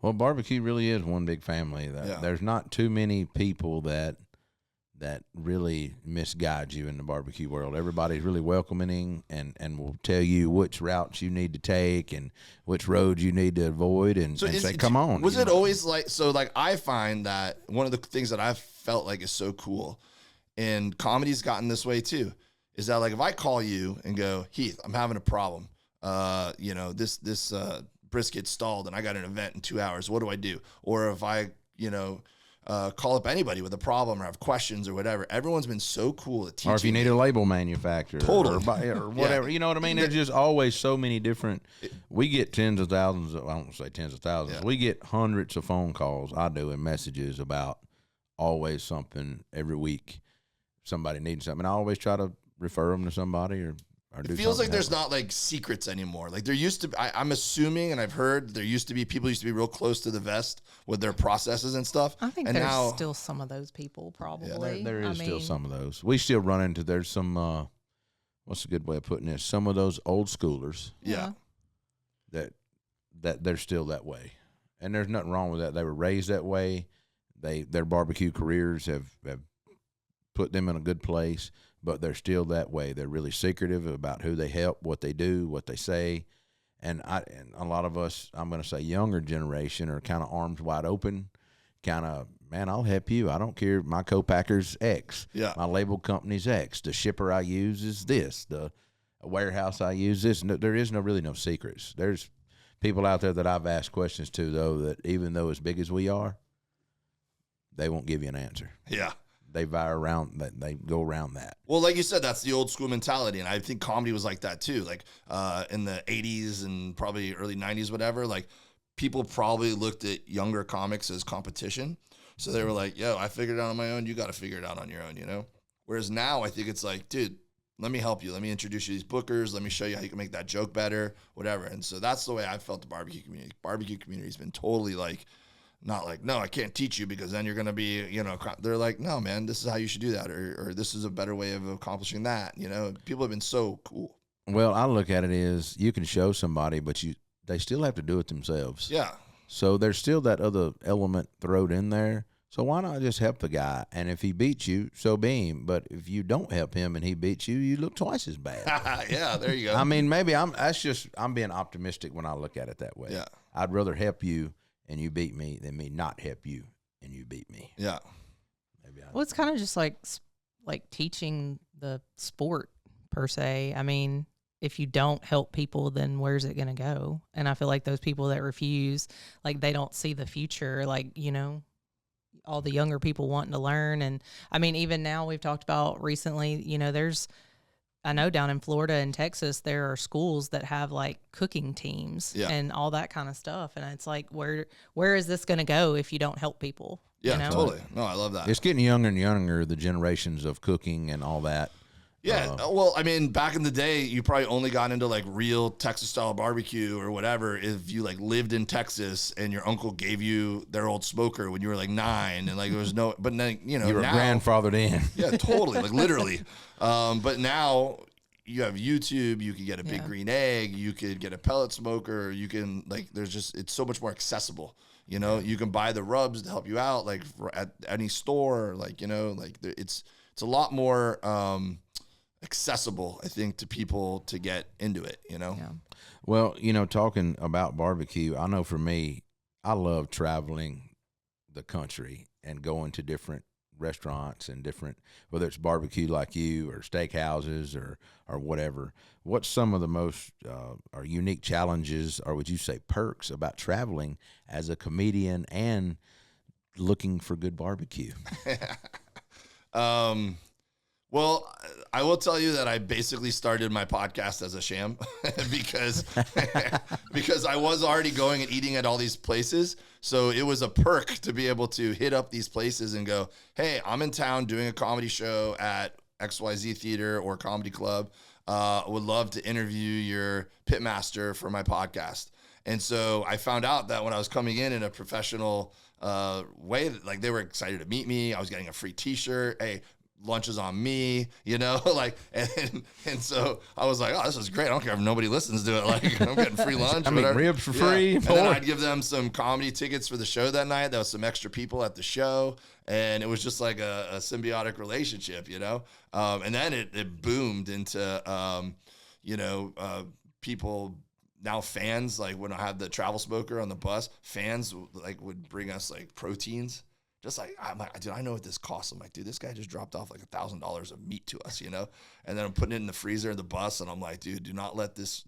Well, barbecue really is one big family. There's not too many people that really misguide you in the barbecue world. Everybody's really welcoming and will tell you which routes you need to take and which roads you need to avoid and say, come on. Was it always like I find that one of the things that I've felt like is so cool, and comedy's gotten this way too, is that like if I call you and go, Heath, I'm having a problem. This brisket stalled and I got an event in 2 hours. What do I do? Or if I, call up anybody with a problem or have questions or whatever. Everyone's been so cool at teaching. Or if you need a label manufacturer. Totally. Or whatever. You know what I mean? There's just always so many different. We get tens of thousands. I don't say tens of thousands. Yeah. We get hundreds of phone calls. I do, and messages about always something every week. Somebody needs something. I always try to refer them to somebody or it feels like there's not like secrets anymore. Like there used to, I'm assuming, and I've heard people used to be real close to the vest with their processes and stuff. I think there's still some of those people probably. Yeah, there is still some of those. We still run into, there's some, what's a good way of putting this? Some of those old schoolers. Yeah. That they're still that way. And there's nothing wrong with that. They were raised that way. Their barbecue careers have put them in a good place. but they're still that way. They're really secretive about who they help, what they do, what they say. And a lot of us, I'm going to say younger generation, are kind of arms wide open, kind of, man, I'll help you. I don't care. My co-packer's X. Yeah. My label company's X. The shipper I use is this. The warehouse I use this. No, there is really no secrets. There's people out there that I've asked questions to, though, that even though as big as we are, they won't give you an answer. Yeah. They they go around that. Well, like you said, that's the old school mentality. And I think comedy was like that too. Like in the 80s and probably early 90s, whatever, like people probably looked at younger comics as competition. So they were like, yo, I figured it out on my own. You got to figure it out on your own, you know? Whereas now I think it's like, dude, let me help you. Let me introduce you to these bookers. Let me show you how you can make that joke better, whatever. And so that's the way I felt the barbecue community. Barbecue community has been totally like, not like, no, I can't teach you because then you're going to be, you know, they're like, no, man, this is how you should do that. Or this is a better way of accomplishing that. You know, people have been so cool. Well, I look at it as you can show somebody, but they still have to do it themselves. Yeah. So there's still that other element thrown in there. So why not just help the guy? And if he beats you, so be him. But if you don't help him and he beats you, you look twice as bad. Yeah, there you go. I mean, maybe I'm being optimistic when I look at it that way. Yeah. I'd rather help you and you beat me than me not help you and you beat me. Yeah. Well, it's kind of just like teaching the sport per se. I mean, if you don't help people, then where's it going to go? And I feel like those people that refuse, like they don't see the future, like, you know, all the younger people wanting to learn. And I mean, even now we've talked about recently, you know, I know down in Florida and Texas, there are schools that have like cooking teams and all that kind of stuff. And it's like, where is this going to go if you don't help people? Yeah, you know? totally. No, I love that. It's getting younger and younger, the generations of cooking and all that. Yeah. Well, I mean, back in the day, you probably only got into like real Texas style barbecue or whatever if you like lived in Texas and your uncle gave you their old smoker when you were like 9 and like there was no, but then, you know, You were now, grandfathered in. Yeah, totally. Like literally. But now you have YouTube, you can get a big green egg, you could get a pellet smoker, you can like, it's so much more accessible. You know, you can buy the rubs to help you out, like at any store, like, you know, like it's a lot more, accessible, I think, to people to get into it, you know? Yeah. Well, you know, talking about barbecue, I know for me, I love traveling the country and going to different restaurants and different, whether it's barbecue like you or steakhouses or whatever. What's some of the most or unique challenges, or would you say perks, about traveling as a comedian and looking for good barbecue? Well, I will tell you that I basically started my podcast as a sham because I was already going and eating at all these places. So it was a perk to be able to hit up these places and go, hey, I'm in town doing a comedy show at XYZ Theater or Comedy Club. Would love to interview your pitmaster for my podcast. And so I found out that when I was coming in a professional way, like they were excited to meet me. I was getting a free t-shirt. Hey, lunch is on me, you know, like, and so I was like, oh, this is great. I don't care if nobody listens to it. Like, I'm getting free lunch. I mean, ribs for free. And then I'd give them some comedy tickets for the show that night. There was some extra people at the show. And it was just like a symbiotic relationship, you know? And then it boomed into, people, now fans, like when I had the travel smoker on the bus, fans like would bring us like proteins. Just like, I'm like, dude, I know what this costs. I'm like, dude, this guy just dropped off like $1,000 of meat to us, you know? And then I'm putting it in the freezer in the bus, and I'm like, dude, do not let this,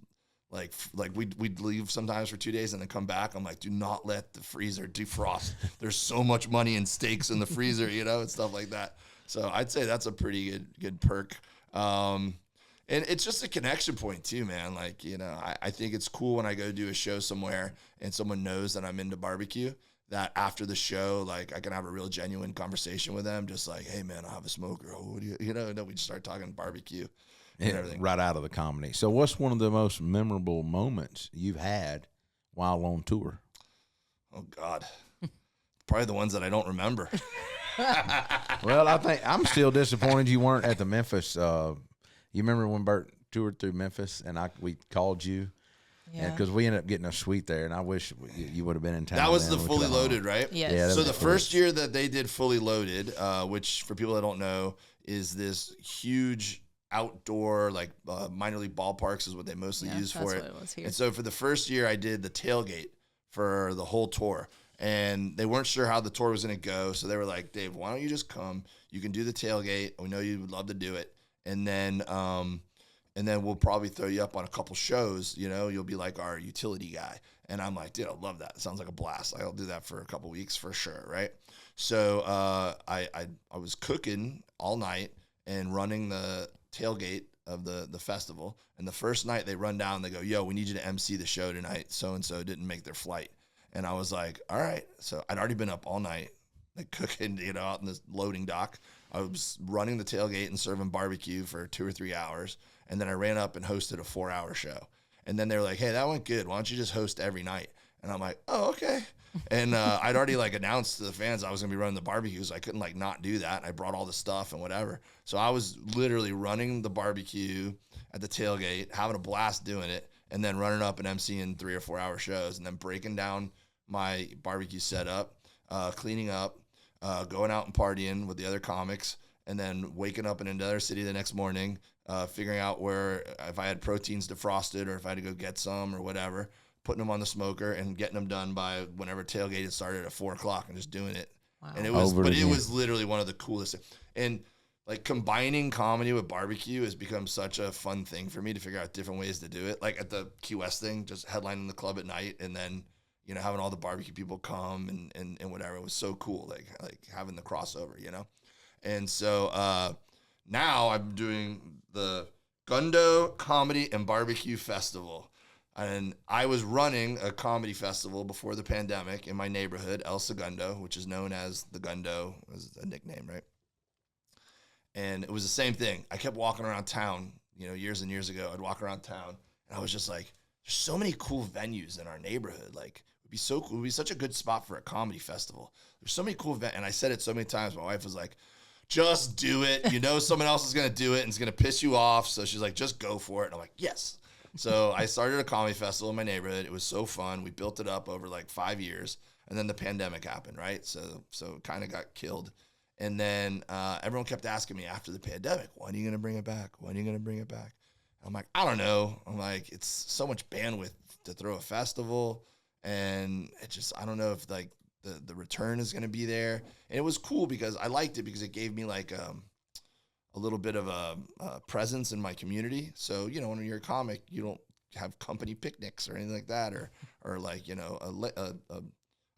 like we'd leave sometimes for 2 days and then come back. I'm like, do not let the freezer defrost. There's so much money in steaks in the freezer, you know, and stuff like that. So I'd say that's a pretty good perk. And it's just a connection point too, man. Like, you know, I think it's cool when I go do a show somewhere and someone knows that I'm into barbecue, that after the show, like I can have a real genuine conversation with them. Just like, hey man, I have a smoker. Oh, what do you know, and then we just start talking barbecue and everything. Right out of the comedy. So what's one of the most memorable moments you've had while on tour? Oh God. Probably the ones that I don't remember. Well, I think I'm still disappointed you weren't at the Memphis. You remember when Bert toured through Memphis and we called you Yeah. Because we ended up getting a suite there, and I wish you would have been in town. That was then. the We fully could've- loaded, right? Yes. Yeah, that So was the cool. first year that they did fully loaded, which for people that don't know is this huge outdoor, like minor league ballparks is what they mostly use for it. That's what it was here. And so for the first year, I did the tailgate for the whole tour. And they weren't sure how the tour was going to go. So they were like, Dave, why don't you just come? You can do the tailgate. We know you would love to do it. And then we'll probably throw you up on a couple shows. You know, you'll be like our utility guy. And I'm like, dude, I love that. It sounds like a blast. I'll do that for a couple weeks for sure, right? So I was cooking all night and running the tailgate of the festival. And the first night they run down, they go, yo, we need you to MC the show tonight. So-and-so didn't make their flight. And I was like, all right. So I'd already been up all night, like cooking, you know, out in this loading dock. I was running the tailgate and serving barbecue for 2 or 3 hours. And then I ran up and hosted a 4-hour show. And then they were like, hey, that went good. Why don't you just host every night? And I'm like, oh, okay. And I'd already like announced to the fans I was going to be running the barbecues. I couldn't like not do that. I brought all the stuff and whatever. So I was literally running the barbecue at the tailgate, having a blast doing it, and then running up and emceeing 3 or 4 hour shows, and then breaking down my barbecue setup, cleaning up, going out and partying with the other comics, and then waking up in another city the next morning, figuring out where, if I had proteins defrosted or if I had to go get some or whatever, putting them on the smoker and getting them done by whenever tailgate had started at 4 o'clock and just doing it. Wow. And it was, Over but again. it was literally one of the coolest. And like combining comedy with barbecue has become such a fun thing for me to figure out different ways to do it. Like at the Key West thing, just headlining the club at night and then, you know, having all the barbecue people come and whatever. It was so cool. Like having the crossover, you know? And so, now I'm doing the Gundo Comedy and BBQ Festival. And I was running a comedy festival before the pandemic in my neighborhood, El Segundo, which is known as the Gundo, as a nickname, right? And it was the same thing. I kept walking around town, you know, years and years ago. I'd walk around town, and I was just like, there's so many cool venues in our neighborhood. Like, it would be so cool. It would be such a good spot for a comedy festival. There's so many cool venues. And I said it so many times. My wife was like, just do it. You know someone else is going to do it, and it's going to piss you off. So she's like, just go for it. And I'm like, yes. So I started a comedy festival in my neighborhood. It was so fun. We built it up over like 5 years. And then the pandemic happened, right? So it kind of got killed. And then everyone kept asking me after the pandemic, when are you going to bring it back? When are you going to bring it back? I'm like, I don't know. I'm like, it's so much bandwidth to throw a festival. And it just, I don't know if like the return is going to be there. And it was cool because I liked it because it gave me like a little bit of a presence in my community. So, you know, when you're a comic, you don't have company picnics or anything like that. Or like, you know,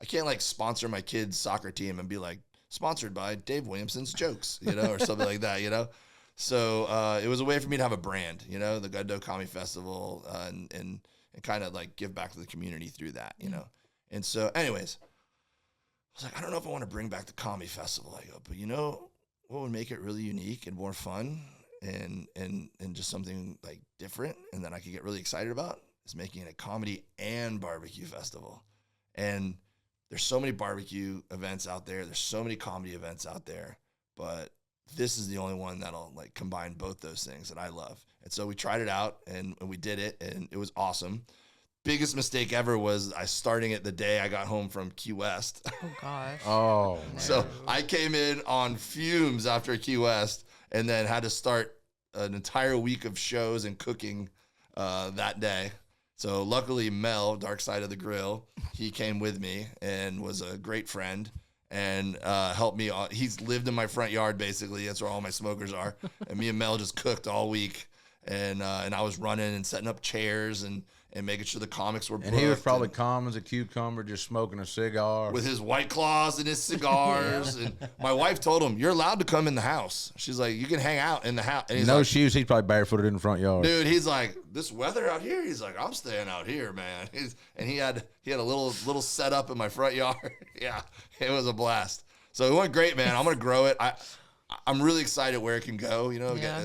I can't like sponsor my kid's soccer team and be like, sponsored by Dave Williamson's jokes, you know, or something like that, you know? So it was a way for me to have a brand, you know, the Gundo Comedy Festival, and kind of like give back to the community through that, you know? And so anyways, I was like, I don't know if I want to bring back the comedy festival. I go, but you know what would make it really unique and more fun and just something like different and that I could get really excited about is making it a comedy and barbecue festival. And there's so many barbecue events out there. There's so many comedy events out there, but this is the only one that'll like combine both those things that I love. And so we tried it out and we did it and it was awesome. Biggest mistake ever was I starting it the day I got home from Key West. Oh gosh. Oh, man. So I came in on fumes after Key West and then had to start an entire week of shows and cooking that day. So luckily Mel, Dark Side of the Grill, he came with me and was a great friend and helped me. He's lived in my front yard, basically. That's where all my smokers are. And me and Mel just cooked all week. And I was running and setting up chairs and making sure the comics were booked. And he was probably calm as a cucumber, just smoking a cigar. With his White Claws and his cigars. And my wife told him, you're allowed to come in the house. She's like, you can hang out in the house. And he's no like, shoes. He's probably barefooted in the front yard. dude, he's like, this weather out here? He's like, I'm staying out here, man. And he had a little setup in my front yard. Yeah, it was a blast. So it went great, man. I'm going to grow it. I'm really excited where it can go. You know, Yeah.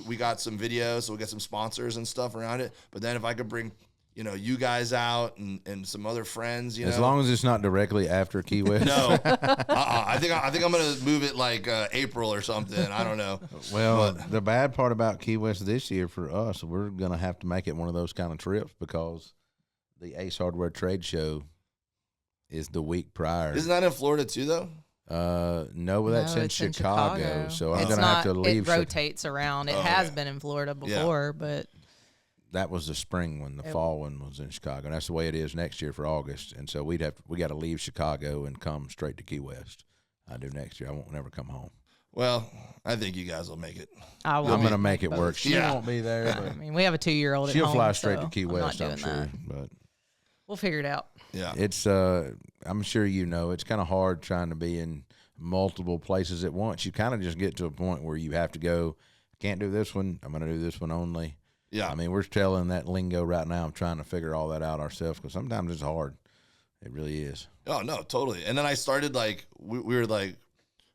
we got some videos, so we got some sponsors and stuff around it. But then if I could bring, you guys out and some other friends. As long as it's not directly after Key West. No, I think I'm gonna move it like April or something. I don't know. Well, the bad part about Key West this year for us, we're gonna have to make it one of those kind of trips because the Ace Hardware Trade Show is the week prior. Isn't that in Florida too, though? No, that's in Chicago. So I'm gonna have to leave. It rotates around. It has been in Florida before, but that was the spring one. The fall one was in Chicago. And that's the way it is next year for August. And so we got to leave Chicago and come straight to Key West. I do next year. I won't never come home. Well, I think you guys will make it. I'm going to make it work. She Yeah. won't be there. But I mean, we have a 2-year-old. she'll at home, fly straight so to Key I'm West, not I'm doing sure. that. But We'll figure it out. Yeah. it's I'm sure it's kind of hard trying to be in multiple places at once. You kind of just get to a point where you have to go, can't do this one. I'm going to do this one only. Yeah. I mean, we're telling that lingo right now. I'm trying to figure all that out ourselves because sometimes it's hard. It really is. Oh, no, totally. And then I started we were like,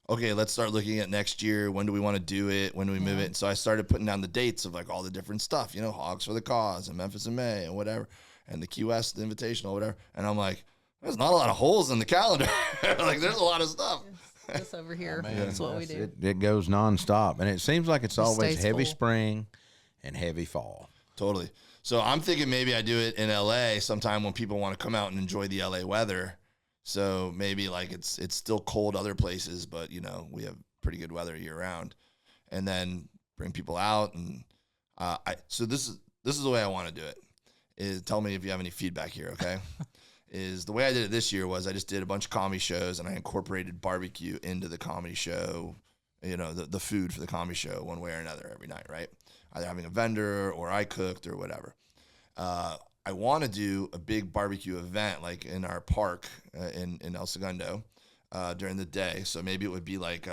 okay, let's start looking at next year. When do we want to do it? When do we move it? And so I started putting down the dates of like all the different stuff, Hogs for the Cause and Memphis in May and whatever, and the Key West Invitational, whatever. And I'm like, there's not a lot of holes in the calendar. Like, there's a lot of stuff. This over here. That's what we do. It goes nonstop. And it seems like it's always stays heavy full. spring and heavy fall. Totally. So I'm thinking maybe I do it in LA sometime when people want to come out and enjoy the LA weather. So maybe like it's still cold other places, but we have pretty good weather year round, and then bring people out. And so this is the way I want to do it. Is tell me if you have any feedback here, okay? Is the way I did it this year was I just did a bunch of comedy shows and I incorporated barbecue into the comedy show, the food for the comedy show one way or another every night, right? Either having a vendor or I cooked or whatever. I want to do a big barbecue event like in our park in El Segundo during the day. So maybe it would be like,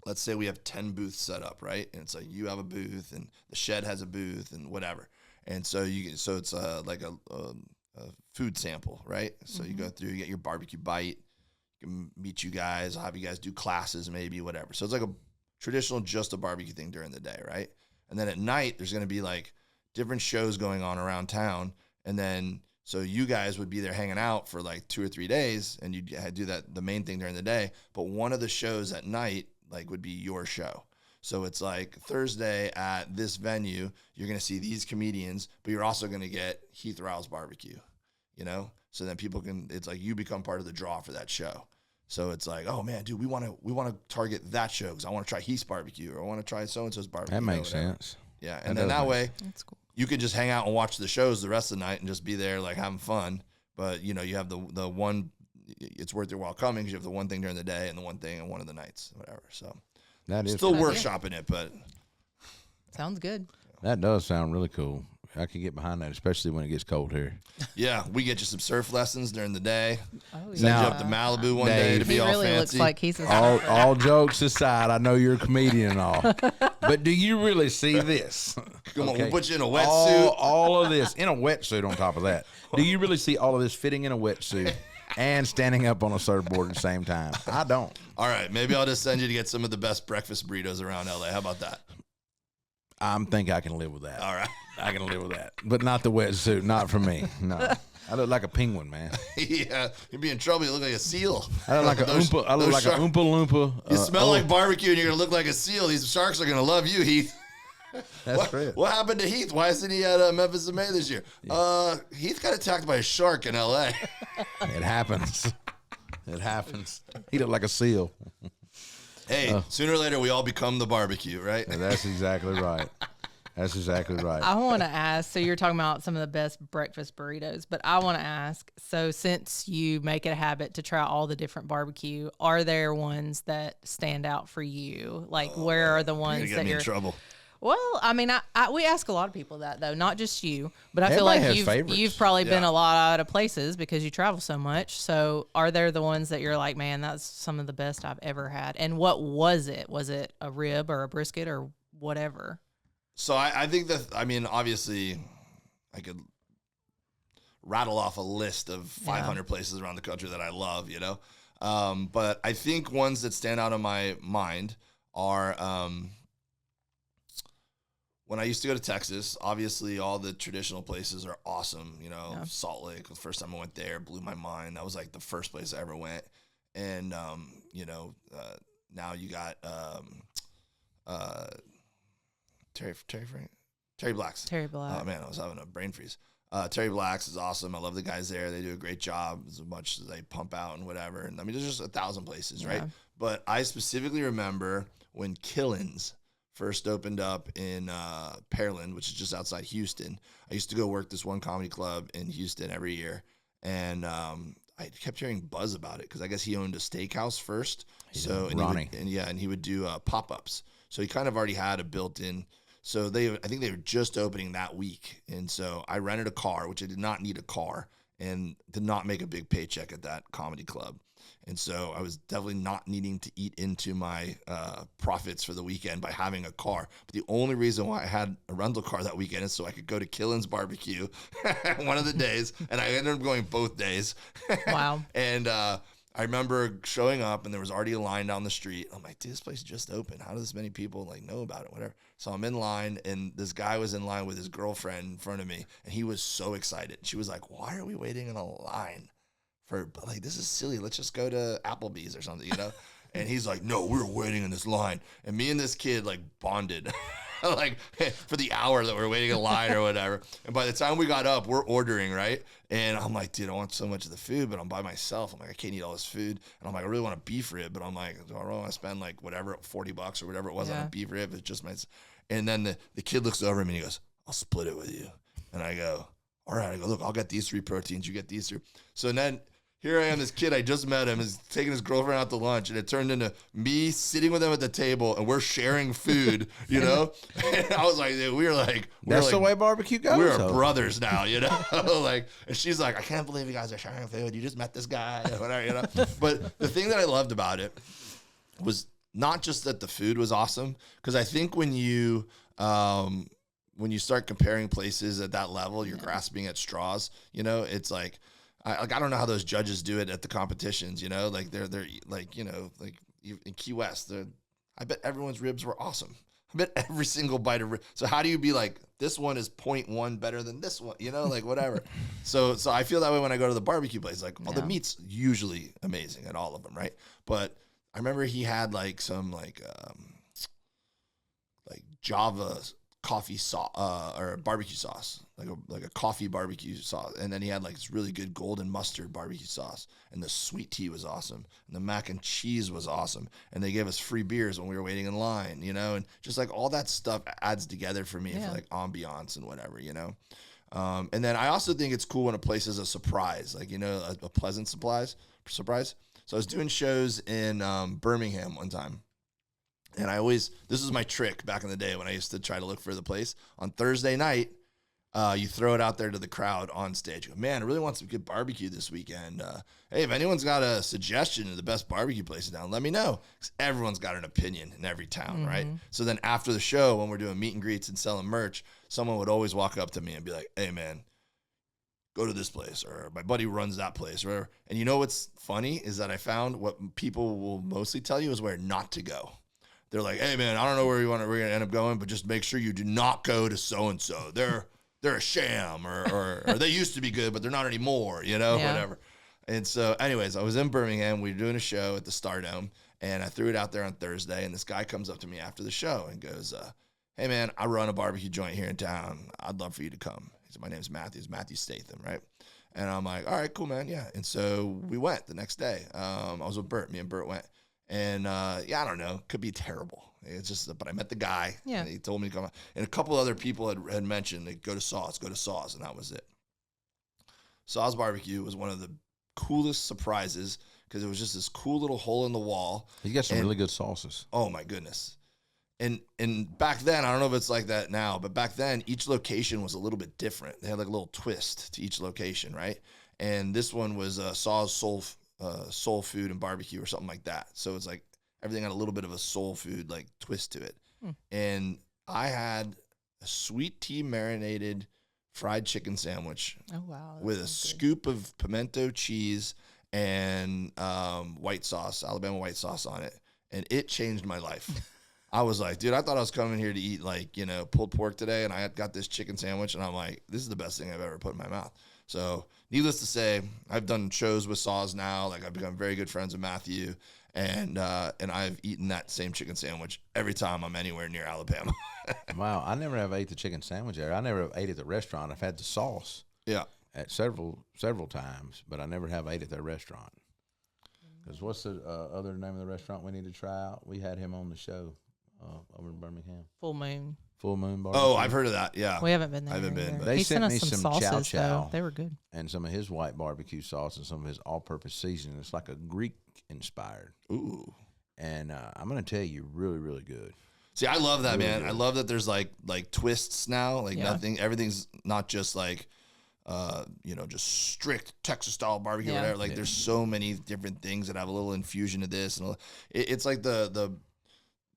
let's say we have 10 booths set up, right? And it's like you have a booth and the shed has a booth and whatever. And so it's like a food sample, right? So you go through, you get your barbecue bite, you can meet you guys, I'll have you guys do classes, maybe whatever. So it's like a traditional, just a barbecue thing during the day, right? And then at night, there's going to be like different shows going on around town. And then, so you guys would be there hanging out for like 2 or 3 days and you'd do that, the main thing during the day. But one of the shows at night, like would be your show. So it's like Thursday at this venue, you're going to see these comedians, but you're also going to get Heath Riles barbecue, so then people it's like you become part of the draw for that show. So it's like, oh man, dude, we want to target that show because I want to try Heath's barbecue or I want to try so-and-so's barbecue. That makes sense. Yeah. And then that way That's cool. you can just hang out and watch the shows the rest of the night and just be there like having fun. But you have the one, it's worth your while coming because you have the one thing during the day and the one thing on one of the nights, whatever. So That is still cool. workshopping it, but Sounds good. That does sound really cool. I can get behind that, especially when it gets cold here. yeah, we get you some surf lessons during the day. Oh, Send you Now- up to Malibu one day to Dave, be He all really looks fancy. like he's a All jokes aside, I know you're a comedian and all, but do you really see this? Come on, Okay. we'll put you in a wetsuit. All of this in a wetsuit on top of that. Do you really see all of this fitting in a wetsuit and standing up on a surfboard at the same time? I don't. All right, maybe I'll just send you to get some of the best breakfast burritos around LA. How about that? I think I can live with that. All right. I can live with that, but not the wetsuit. Not for me. No, I look like a penguin, man. Yeah, you'd be in trouble. You look like a seal. I look like a Those- oompa. I look those like a shark- oompa loompa. You smell like barbecue and you're going to look like a seal. These sharks are going to love you, Heath. That's great. What happened to Heath? Why isn't he at Memphis in May this year? Heath got attacked by a shark in LA. It happens. It happens. He looked like a seal. Hey, sooner or later we all become the barbecue, right? That's exactly right. That's exactly right. I want to ask, so you're talking about some of the best breakfast burritos, but I want to ask, so since you make it a habit to try all the different barbecue, are there ones that stand out for you? Like, where are the You're ones going to get that me you're... in trouble. Well, I mean, we ask a lot of people that, though, not just you, but I Everybody has feel like favorites. you've probably been Yeah. a lot of places because you travel so much. So are there the ones that you're like, man, that's some of the best I've ever had? And what was it? Was it a rib or a brisket or whatever? So I think that, obviously I could rattle off a list of 500 places around the country that I love, but I think ones that stand out in my mind are when I used to go to Texas, obviously all the traditional places are awesome. You know, Yeah. Salt Lake, the first time I went there, blew my mind. That was like the first place I ever went. And, you know, now you got Terry Black's. Terry Black. Oh, man, I was having a brain freeze. Terry Black's is awesome. I love the guys there. They do a great job as much as they pump out and whatever. And I mean, there's just 1,000 places, right? Yeah. But I specifically remember when Killen's first opened up in Pearland, which is just outside Houston. I used to go work this one comedy club in Houston every year. And I kept hearing buzz about it because I guess he owned a steakhouse first. Ronnie. He would do pop-ups. So he kind of already had a built-in. So I think they were just opening that week. And so I rented a car, which I did not need a car, and did not make a big paycheck at that comedy club. And so I was definitely not needing to eat into my profits for the weekend by having a car. But the only reason why I had a rental car that weekend is so I could go to Killen's Barbecue one of the days. And I ended up going both days. Wow. And I remember showing up and there was already a line down the street. I'm like, dude, this place just opened. How do this many people like know about it? Whatever. So I'm in line and this guy was in line with his girlfriend in front of me and he was so excited. She was like, why are we waiting in a line for like, this is silly. Let's just go to Applebee's or something, you know? And he's like, no, we're waiting in this line. And me and this kid like bonded like for the hour that we're waiting in line or whatever. And by the time we got up, we're ordering, right? And I'm like, dude, I want so much of the food, but I'm by myself. I'm like, I can't eat all this food. And I'm like, I really want a beef rib, but I'm like, do I really want to spend like whatever, $40 or whatever it was on a beef rib? It's just my, and then the kid looks over at me and he goes, I'll split it with you. And I go, all right. I go, look, I'll get these 3 proteins. You get these 3. So then here I am, this kid, I just met him, is taking his girlfriend out to lunch, and it turned into me sitting with him at the table, and we're sharing food, you know? And I was like, dude, That's the way barbecue goes. We're brothers now, you know? Like, and she's like, I can't believe you guys are sharing food. You just met this guy, or whatever, you know? But the thing that I loved about it was not just that the food was awesome, because I think when you start comparing places at that level, you're grasping at straws, you know? It's like, I don't know how those judges do it at the competitions, you know, like they're like, you know, like in Key West, I bet everyone's ribs were awesome. I bet every single bite of rib. So how do you be like, this one is 0.1 better than this one, you know, like whatever. So I feel that way when I go to the barbecue place, like all the meat's usually amazing at all of them. Right. But I remember he had like some like Java coffee sauce or barbecue sauce, like a coffee barbecue sauce, and then he had like this really good golden mustard barbecue sauce, and the sweet tea was awesome, and the mac and cheese was awesome, and they gave us free beers when we were waiting in line, you know, and just like all that stuff adds together for me for like ambiance and whatever, you know. And then I also think it's cool when a place is a surprise, like, you know, a pleasant surprise. So I was doing shows in Birmingham one time. And this was my trick back in the day when I used to try to look for the place. On Thursday night, you throw it out there to the crowd on stage. You go, man, I really want some good barbecue this weekend. Hey, if anyone's got a suggestion of the best barbecue place in town, let me know. 'Cause everyone's got an opinion in every town, right? So then after the show, when we're doing meet and greets and selling merch, someone would always walk up to me and be like, hey, man, go to this place, or my buddy runs that place, or whatever. And you know what's funny is that I found what people will mostly tell you is where not to go. They're like, hey, man, I don't know where we're going to end up going, but just make sure you do not go to so-and-so. They're a sham, or they used to be good, but they're not anymore, you know, whatever. And so anyways, I was in Birmingham. We were doing a show at the Stardome, and I threw it out there on Thursday, and this guy comes up to me after the show and goes, hey, man, I run a barbecue joint here in town. I'd love for you to come. He said, my name's Matthew. It's Matthew Statham, right? And I'm like, all right, cool, man, yeah. And so we went the next day. I was with Bert. Me and Bert went. And, I don't know, could be terrible. It's just, but I met the guy, and he told me to come out. And a couple other people had mentioned, like, go to Saw's, and that was it. Saw's Barbecue was one of the coolest surprises because it was just this cool little hole in the wall. He's got some really good sauces. Oh, my goodness. And back then, I don't know if it's like that now, but back then, each location was a little bit different. They had like a little twist to each location, right? And this one was Saw's Soul Food and Barbecue or something like that. So it's like everything had a little bit of a soul food like twist to it. And I had a sweet tea marinated fried chicken sandwich with a scoop of pimento cheese and white sauce, Alabama white sauce on it. And it changed my life. I was like, dude, I thought I was coming here to eat like, pulled pork today, and I had got this chicken sandwich, and I'm like, this is the best thing I've ever put in my mouth. So needless to say, I've done shows with Saws now. Like I've become very good friends with Matthew, and I've eaten that same chicken sandwich every time I'm anywhere near Alabama. Wow, I never have ate the chicken sandwich there. I never have ate at the restaurant. I've had the sauce. Yeah. At several times, but I never have ate at their restaurant. Because what's the other name of the restaurant we need to try out? We had him on the show over in Birmingham. Full Moon. Full Moon Barbecue. Oh, I've heard of that. Yeah. We haven't been there. I haven't been. either. But They He sent us me some some chow sauces, chow. though. They were good. And some of his white barbecue sauce and some of his all-purpose seasoning. It's like a Greek-inspired. Ooh. And I'm going to tell you, really, really good. See, I love that, Really man. good. I love that there's like twists now. Like Yeah. everything's not just like, just strict Texas style barbecue or Yeah. whatever. Like there's so many different things that have a little infusion of this, and it's like the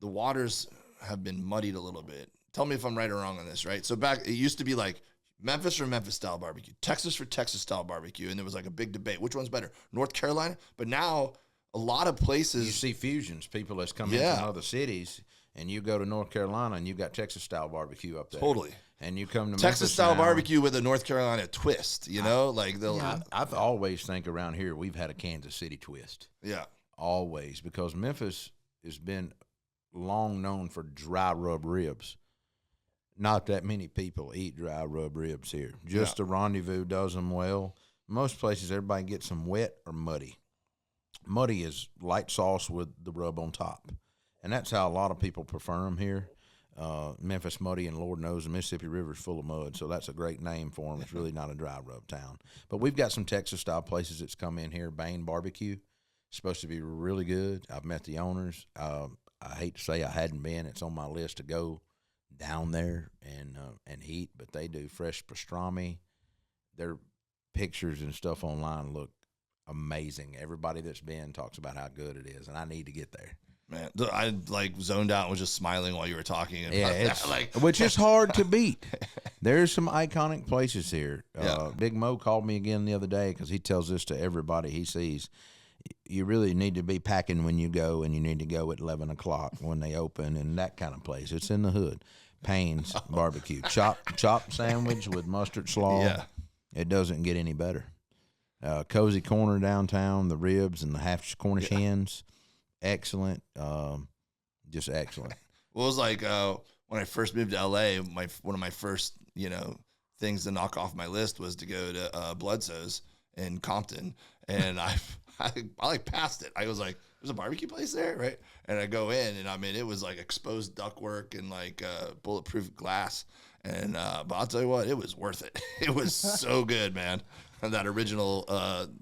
waters have been muddied a little bit. Tell me if I'm right or wrong on this, right? So back, it used to be like Memphis for Memphis style barbecue, Texas for Texas style barbecue, and there was like a big debate. Which one's better? North Carolina? But now a lot of places. You see fusions, people that's come in Yeah. from other cities, and you go to North Carolina and you got Texas style barbecue up there. Totally. And you come to Texas Memphis style now, barbecue with a North Carolina twist, like they'll, Yeah. I've always think around here we've had a Kansas City twist. yeah. Always, because Memphis has been long known for dry rub ribs. Not that many people eat dry rub ribs here. Just the Rendezvous does them well. Most places, everybody gets them wet or muddy. Muddy is light sauce with the rub on top. And that's how a lot of people prefer them here. Memphis muddy, and Lord knows the Mississippi River is full of mud, so that's a great name for them. It's really not a dry rub town. But we've got some Texas-style places that's come in here. Bain Barbecue. Supposed to be really good. I've met the owners. I hate to say I hadn't been. It's on my list to go down there and eat, but they do fresh pastrami. Their pictures and stuff online look amazing. Everybody that's been talks about how good it is, and I need to get there. Man, I like zoned out and was just smiling while you were talking. About Yeah, that. it's which is hard to beat. There's some iconic places here. Yeah. Big Mo called me again the other day because he tells this to everybody he sees. You really need to be packing when you go, and you need to go at 11 o'clock when they open, and that kind of place. It's in the hood. Payne's Barbecue. Chopped sandwich with mustard slaw. Yeah. It doesn't get any better. Cozy Corner downtown, the ribs and the half Cornish hens. Excellent. Just excellent. Well, it was like when I first moved to LA, one of my first, things to knock off my list was to go to Bloodsoe's in Compton, and I like passed it. I was like, "There's a barbecue place there, right?" And I go in, and I mean, it was like exposed ductwork and like bulletproof glass, and but I'll tell you what, it was worth it. It was so good, man. And that original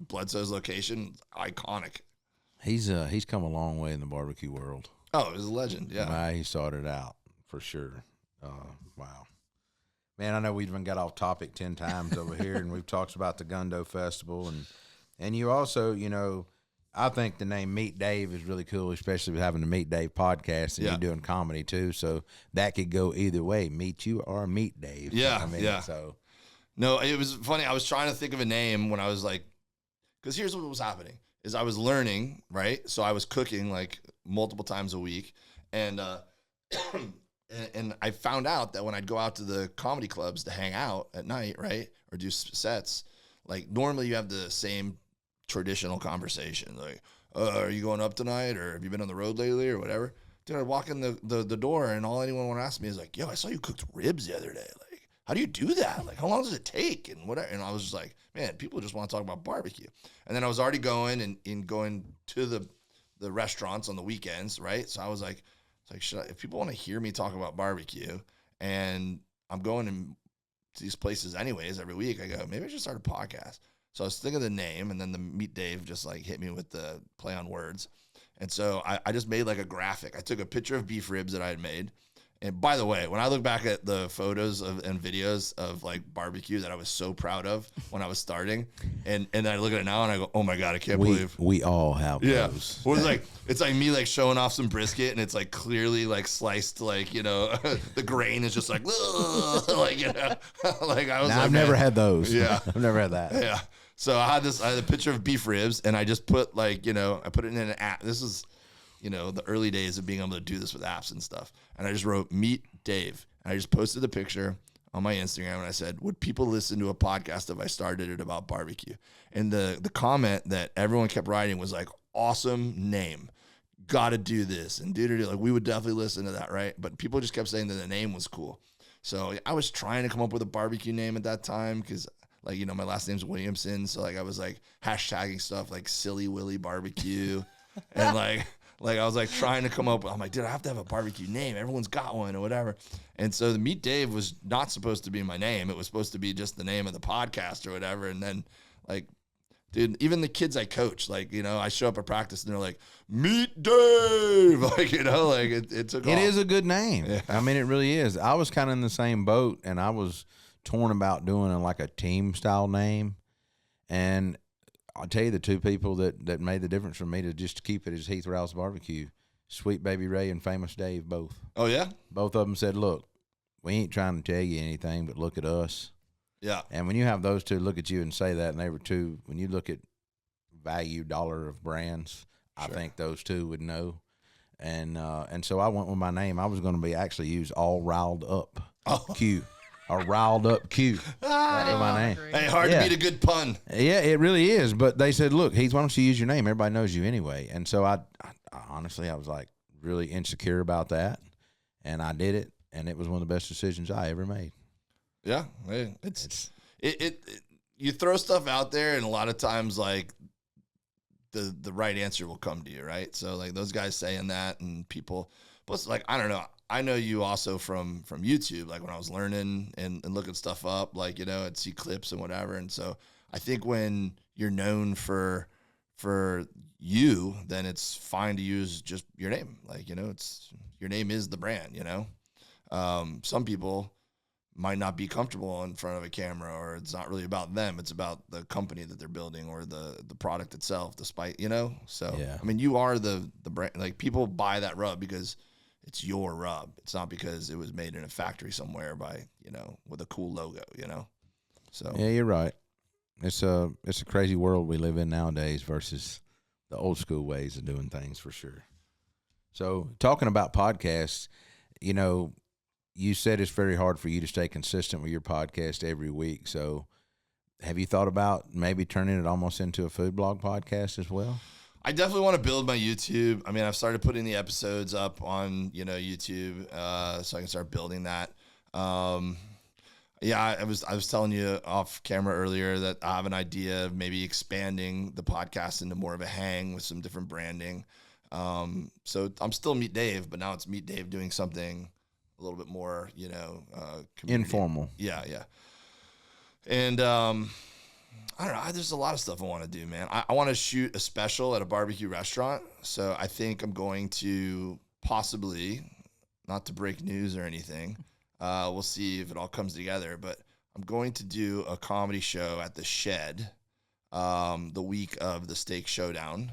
Bloodsoe's location, iconic. He's come a long way in the barbecue world. Oh, it was a legend. Yeah. Wow, he started out for sure. Wow. Man, I know we've even got off topic 10 times over here, and we've talked about the Gundo Festival, and you also, I think the name Meet Dave is really cool, especially with having the Meet Dave podcast, and Yeah. you're doing comedy too, so that could go either way, meet you or meet Dave. Yeah, yeah. So No, it was funny. I was trying to think of a name when I was like, because here's what was happening is I was learning, right? So I was cooking like multiple times a week, and and I found out that when I'd go out to the comedy clubs to hang out at night, right, or do sets, like normally you have the same traditional conversation, like, are you going up tonight, or have you been on the road lately, or whatever. Dude, I walk in the door, and all anyone would ask me is like, yo, I saw you cooked ribs the other day. Like, how do you do that? Like, how long does it take? And whatever. And I was just like, man, people just want to talk about barbecue. And then I was already going and going to the restaurants on the weekends, right? So I was like, if people want to hear me talk about barbecue, and I'm going to these places anyways every week, I go, maybe I should start a podcast. So I was thinking of the name, and then the Meet Dave just like hit me with the play on words. And so I just made like a graphic. I took a picture of beef ribs that I had made. And by the way, when I look back at the photos and videos of like barbecue that I was so proud of when I was starting, and I look at it now and I go, oh my God, I can't believe. we all have those. Well, it's like me like showing off some brisket, and it's like clearly like sliced, like, the grain is just like, like, like I was Now, like, I've never man. had those. Yeah. I've never had that. Yeah. So I had a picture of beef ribs, and I just put like, I put it in an app. This is the early days of being able to do this with apps and stuff. And I just wrote Meet Dave. And I just posted the picture on my Instagram, and I said, would people listen to a podcast if I started it about barbecue? And the comment that everyone kept writing was like, awesome name. Got to do this. And like, we would definitely listen to that, right? But people just kept saying that the name was cool. So I was trying to come up with a barbecue name at that time because, like, my last name's Williamson. So, like, I was, like, hashtagging stuff like Silly Willy Barbecue. And, like I was, like, trying to come up with, I'm like, dude, I have to have a barbecue name. Everyone's got one or whatever. And so the Meet Dave was not supposed to be my name. It was supposed to be just the name of the podcast or whatever. And then, like, dude, even the kids I coach, like, I show up at practice and they're like, Meet Dave. Like, like it took off. It is a good name. Yeah. I mean, it really is. I was kind of in the same boat, and I was torn about doing like a team style name. And I'll tell you, the two people that made the difference for me to just keep it is Heath Riles Barbecue, Sweet Baby Ray and Famous Dave, both. Oh, yeah? Both of them said, look, we ain't trying to tell you anything, but look at us. Yeah. And when you have those two look at you and say that, and they were two, when you look at value dollar of brands, sure. I think those two would know. And so I went with my name. I was going to be actually use All Riled Up Q. Or Riled Up Q. That was my name. Hey, hard to beat a good pun. Yeah, it really is. But they said, look, Heath, why don't you use your name? Everybody knows you anyway. And so I honestly, I was like really insecure about that. And I did it. And it was one of the best decisions I ever made. Yeah, it's you throw stuff out there, and a lot of times, like, the right answer will come to you, right? So, like, those guys saying that, and people, plus, like, I don't know. I know you also from YouTube, like when I was learning and looking stuff up, like, I'd see clips and whatever. And so I think when you're known for you, then it's fine to use just your name. Like, it's your name is the brand, Some people might not be comfortable in front of a camera, or it's not really about them. It's about the company that they're building or the product itself, despite, So, yeah. I mean, you are the brand. Like, people buy that rub because it's your rub. It's not because it was made in a factory somewhere by, with a cool logo, So yeah, you're right. It's a crazy world we live in nowadays versus the old school ways of doing things, for sure. So talking about podcasts, you said it's very hard for you to stay consistent with your podcast every week. So have you thought about maybe turning it almost into a food blog podcast as well? I definitely want to build my YouTube. I mean, I've started putting the episodes up on, YouTube, so I can start building that. Yeah, I was telling you off camera earlier that I have an idea of maybe expanding the podcast into more of a hang with some different branding. So I'm still Meet Dave, but now it's Meet Dave doing something a little bit more, informal. Yeah. And I don't know. There's a lot of stuff I want to do, man. I want to shoot a special at a barbecue restaurant. So I think I'm going to possibly, not to break news or anything, we'll see if it all comes together, but I'm going to do a comedy show at the Shed the week of the Steak Showdown.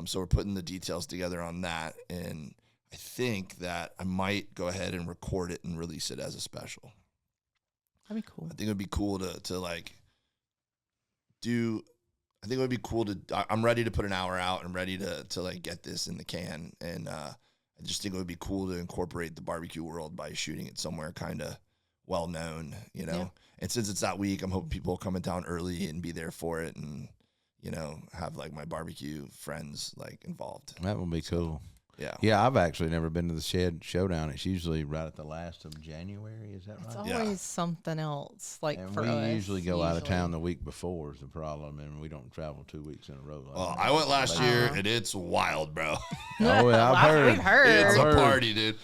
So we're putting the details together on that. And I think that I might go ahead and record it and release it as a special. That'd be cool. I think it would be cool to like do. I think it would be cool to. I'm ready to put an hour out and ready to like get this in the can. And I just think it would be cool to incorporate the barbecue world by shooting it somewhere kind of well known, Yeah. And since it's that week, I'm hoping people will come in town early and be there for it, and have like my barbecue friends like involved. That would be cool. Yeah. Yeah, I've actually never been to the Shed Showdown. It's usually right at the last of January. Is that right? It's always something else. Like, and for we us, usually go out of town the week before is the problem, and we don't travel 2 weeks in a row. Well, I went last year, and it's wild, bro. Oh, yeah, I've heard. We've heard. It's a party, dude.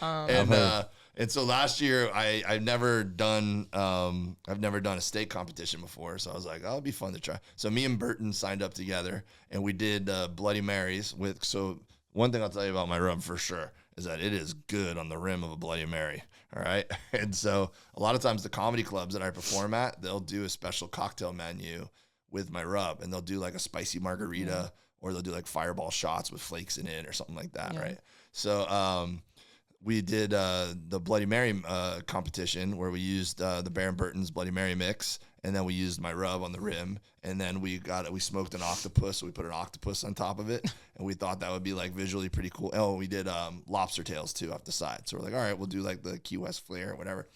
And so last year, I've never done a steak competition before, so I was like, oh, it'll be fun to try. So me and Burton signed up together, and we did Bloody Marys with. So one thing I'll tell you about my rub for sure is that it is good on the rim of a Bloody Mary. All right, and so a lot of times the comedy clubs that I perform at, they'll do a special cocktail menu with my rub, and they'll do like a spicy margarita, or they'll do like fireball shots with flakes in it or something like that, right? So we did the Bloody Mary competition where we used the Baron Burton's Bloody Mary mix, and then we used my rub on the rim, and then we smoked an octopus, so we put an octopus on top of it, and we thought that would be like visually pretty cool. Oh, we did lobster tails too off the side, so we're like, all right, we'll do like the Key West flair or whatever.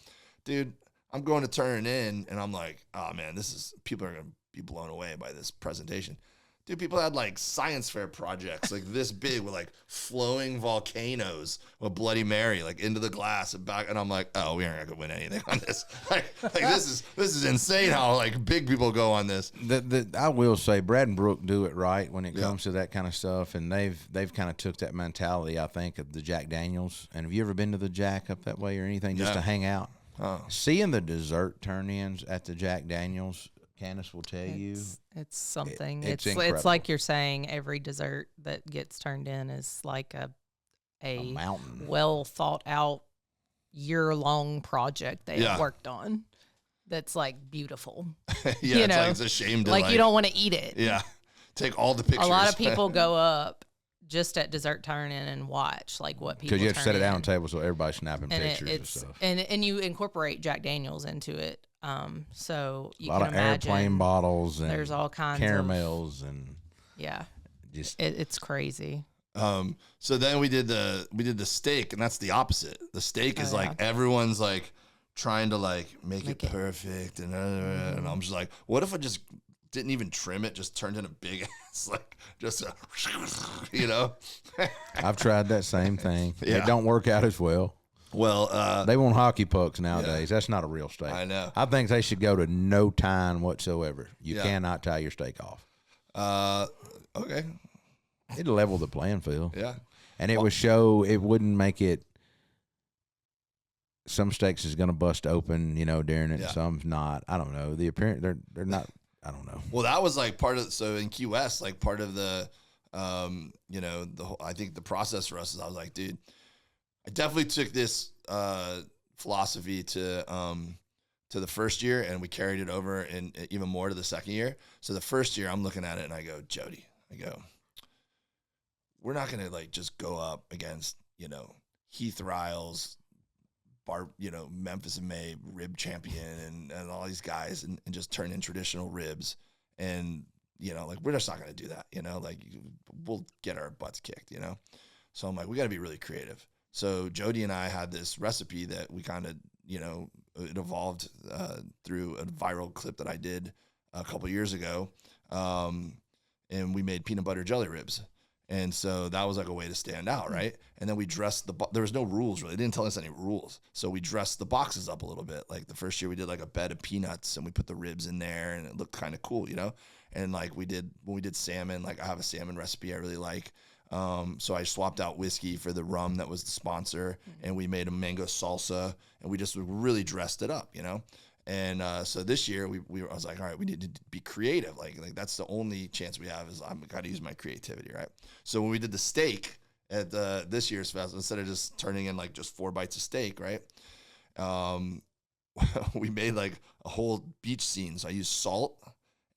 Dude, I'm going to turn it in, and I'm like, oh man, people are gonna be blown away by this presentation. Dude, people had like science fair projects like this big with like flowing volcanoes with Bloody Mary like into the glass and back, and I'm like, oh, we aren't gonna win anything on this. like this is insane how like big people go on this. I will say Brad and Brooke do it right when it comes to that kind of stuff, and they've kind of took that mentality, I think, of the Jack Daniels. And have you ever been to the Jack up that way or anything just to hang out? Seeing the dessert turn-ins at the Jack Daniels, Candace will tell you. It's something. It's it's like you're saying, every dessert that gets turned in is like a mountain. Well thought out year-long project they have worked on. That's like beautiful. Yeah, it's like it's a shame to like you don't want to eat it. Yeah. Take all the pictures. A lot of people go up just at dessert turn-in and watch like what people. Because you have to set it down on in. the table so everybody's snapping pictures and stuff. And you incorporate Jack Daniels into it. So you a lot can of imagine airplane bottles and there's all kinds caramels and just it's crazy. So then we did the steak, and that's the opposite. The steak is like everyone's like trying to like make it perfect, and I'm just like, what if I just didn't even trim it, just turned in a big ass like just a, you know. I've tried that same thing. It don't work out as well. Well, they want hockey pucks nowadays. That's not a real steak. I know. I think they should go to no time whatsoever. You cannot tie your steak off. Okay. It'd level the playing field. Yeah. And it would show, it wouldn't make it, some steaks is going to bust open, during it, and some's not. I don't know. The appearance, they're not, I don't know. Well, that was like part of, so in Key West, like part of the, the whole, I think the process for us is I was like, dude, I definitely took this philosophy to the first year, and we carried it over and even more to the second year. So the first year I'm looking at it and I go, Jody, we're not going to like just go up against, Heath Riles, Memphis In May rib champion and all these guys and just turn in traditional ribs. And, like we're just not going to do that, like we'll get our butts kicked, So I'm like, we got to be really creative. So Jody and I had this recipe that we kind of, it evolved through a viral clip that I did a couple years ago. And we made peanut butter jelly ribs. And so that was like a way to stand out, right? And then we dressed there was no rules really. They didn't tell us any rules. So we dressed the boxes up a little bit. Like the first year we did like a bed of peanuts and we put the ribs in there and it looked kind of cool, And like when we did salmon, like I have a salmon recipe I really like. So I swapped out whiskey for the rum that was the sponsor, and we made a mango salsa, and we just really dressed it up, And so this year I was like, all right, we need to be creative. Like that's the only chance we have is I'm got to use my creativity, right? So when we did the steak at this year's festival, instead of just turning in like just 4 bites of steak, right? We made like a whole beach scene. So I used salt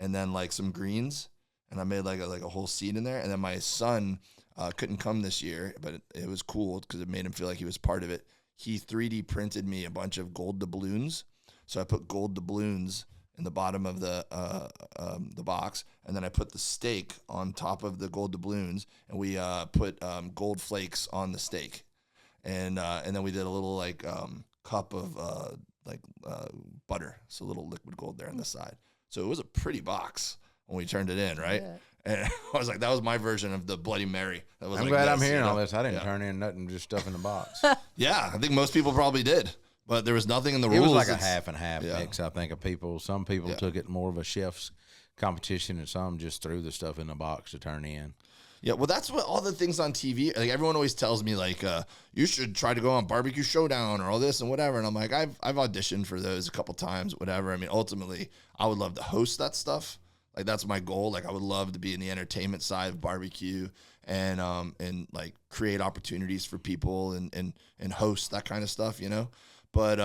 and then like some greens, and I made like a whole scene in there. And then my son couldn't come this year, but it was cool because it made him feel like he was part of it. He 3D printed me a bunch of gold doubloons. So I put gold doubloons in the bottom of the box, and then I put the steak on top of the gold doubloons, and we put gold flakes on the steak, and then we did a little like cup of butter, so a little liquid gold there on the side. So it was a pretty box when we turned it in, right? Yeah. And I was like, that was my version of the Bloody Mary. That was I'm glad I'm hearing all this. I didn't turn in nothing, just stuff in the box. Yeah, I think most people probably did. But there was nothing in the rules. It was like a half and half mix, I think, of people. Some people took it more of a chef's competition, and some just threw the stuff in the box to turn in. Yeah, well, that's what all the things on TV, like everyone always tells me, like, you should try to go on BBQ Showdown or all this and whatever. And I'm like, I've auditioned for those a couple times, whatever. I mean, ultimately, I would love to host that stuff. Like, that's my goal. Like, I would love to be in the entertainment side of barbecue and like create opportunities for people and host that kind of stuff, But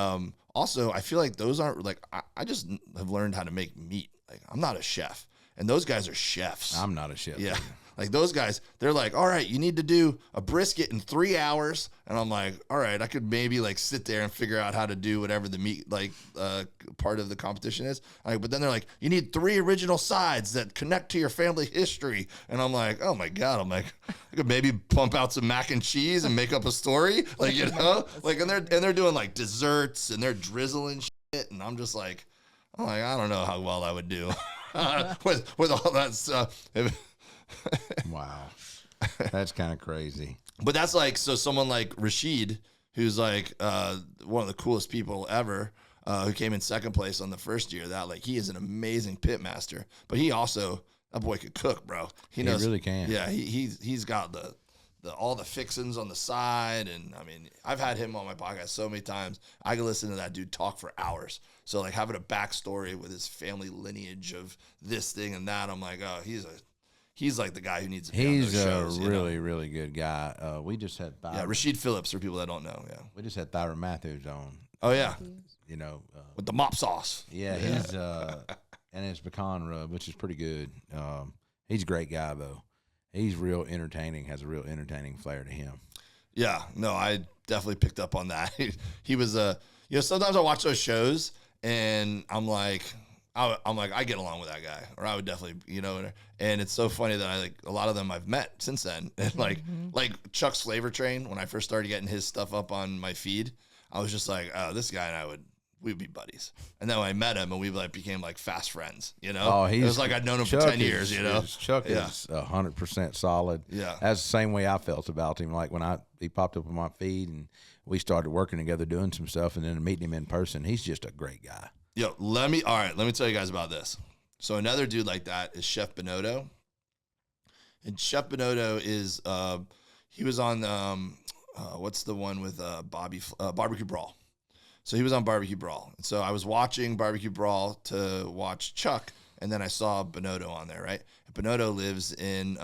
also, I feel like those aren't like I just have learned how to make meat. Like I'm not a chef, and those guys are chefs. I'm not a chef. Yeah, Like those guys, they're like, all right, you need to do a brisket in 3 hours. And I'm like, all right, I could maybe like sit there and figure out how to do whatever the meat, like part of the competition is. Like, but then they're like, you need 3 original sides that connect to your family history. And I'm like, oh my God. I'm like, I could maybe pump out some mac and cheese and make up a story. Like, you know, like, and they're doing like desserts and they're drizzling shit. And I'm just like, I don't know how well I would do with all that stuff. Wow. That's kind of crazy. But that's like, so someone like Rashid, who's like one of the coolest people ever, who came in second place on the first year, that like, he is an amazing pitmaster, but he also, that boy could cook, bro. He knows, really can. Yeah. He's got the all the fixins on the side. And I mean, I've had him on my podcast so many times. I can listen to that dude talk for hours. So like having a backstory with his family lineage of this thing and that, I'm like, oh, he's like the guy who needs to be on those shows. He's a really good guy. We just had Rashid Phillips, for people that don't know. Yeah, we just had Thyra Matthews on. Oh yeah, you know, with the mop sauce. Yeah, he's and his pecan rub, which is pretty good. He's a great guy though. He's real entertaining. Has a real entertaining flair to him. Yeah, no, I definitely picked up on that. He was sometimes I watch those shows and I'm like, I get along with that guy, or I would definitely, and it's so funny that I like a lot of them I've met since then. And like Chuck's Flavor Train, when I first started getting his stuff up on my feed, I was just like, oh, this guy and we'd be buddies. And then when I met him and we like became like fast friends, Oh, it was like I'd known him for 10 years, Chuck is 100% solid. Yeah. That's the same way I felt about him. Like when he popped up on my feed and we started working together, doing some stuff, and then meeting him in person, he's just a great guy. Yo, let me tell you guys about this. So another dude like that is Chef Bonotto. And Chef Bonotto is, he was on, what's the one with Barbecue Brawl. So he was on Barbecue Brawl. So I was watching Barbecue Brawl to watch Chuck, and then I saw Bonotto on there, right? And Bonotto lives in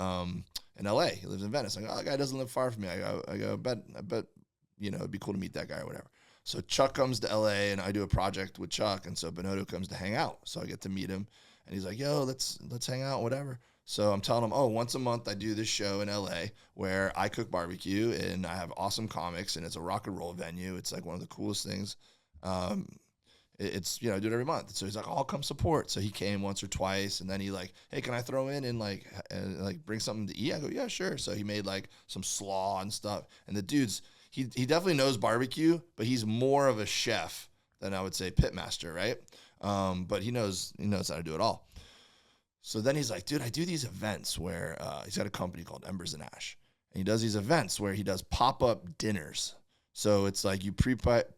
LA. He lives in Venice. I go, oh, that guy doesn't live far from me. I bet, it'd be cool to meet that guy or whatever. So Chuck comes to LA and I do a project with Chuck, and so Bonotto comes to hang out. So I get to meet him, and he's like, yo, let's hang out, whatever. So I'm telling him, once a month I do this show in LA where I cook barbecue and I have awesome comics, and it's a rock and roll venue. It's like one of the coolest things. It's, I do it every month. So he's like, I'll come support. So he came once or twice, and then he like, hey, can I throw in and like bring something to eat? I go, yeah, sure. So he made like some slaw and stuff. And the dude's, he definitely knows barbecue, but he's more of a chef than I would say pitmaster, right? But he knows how to do it all. So then he's like, dude, I do these events where he's got a company called Embers and Ash, and he does these events where he does pop-up dinners. So it's like you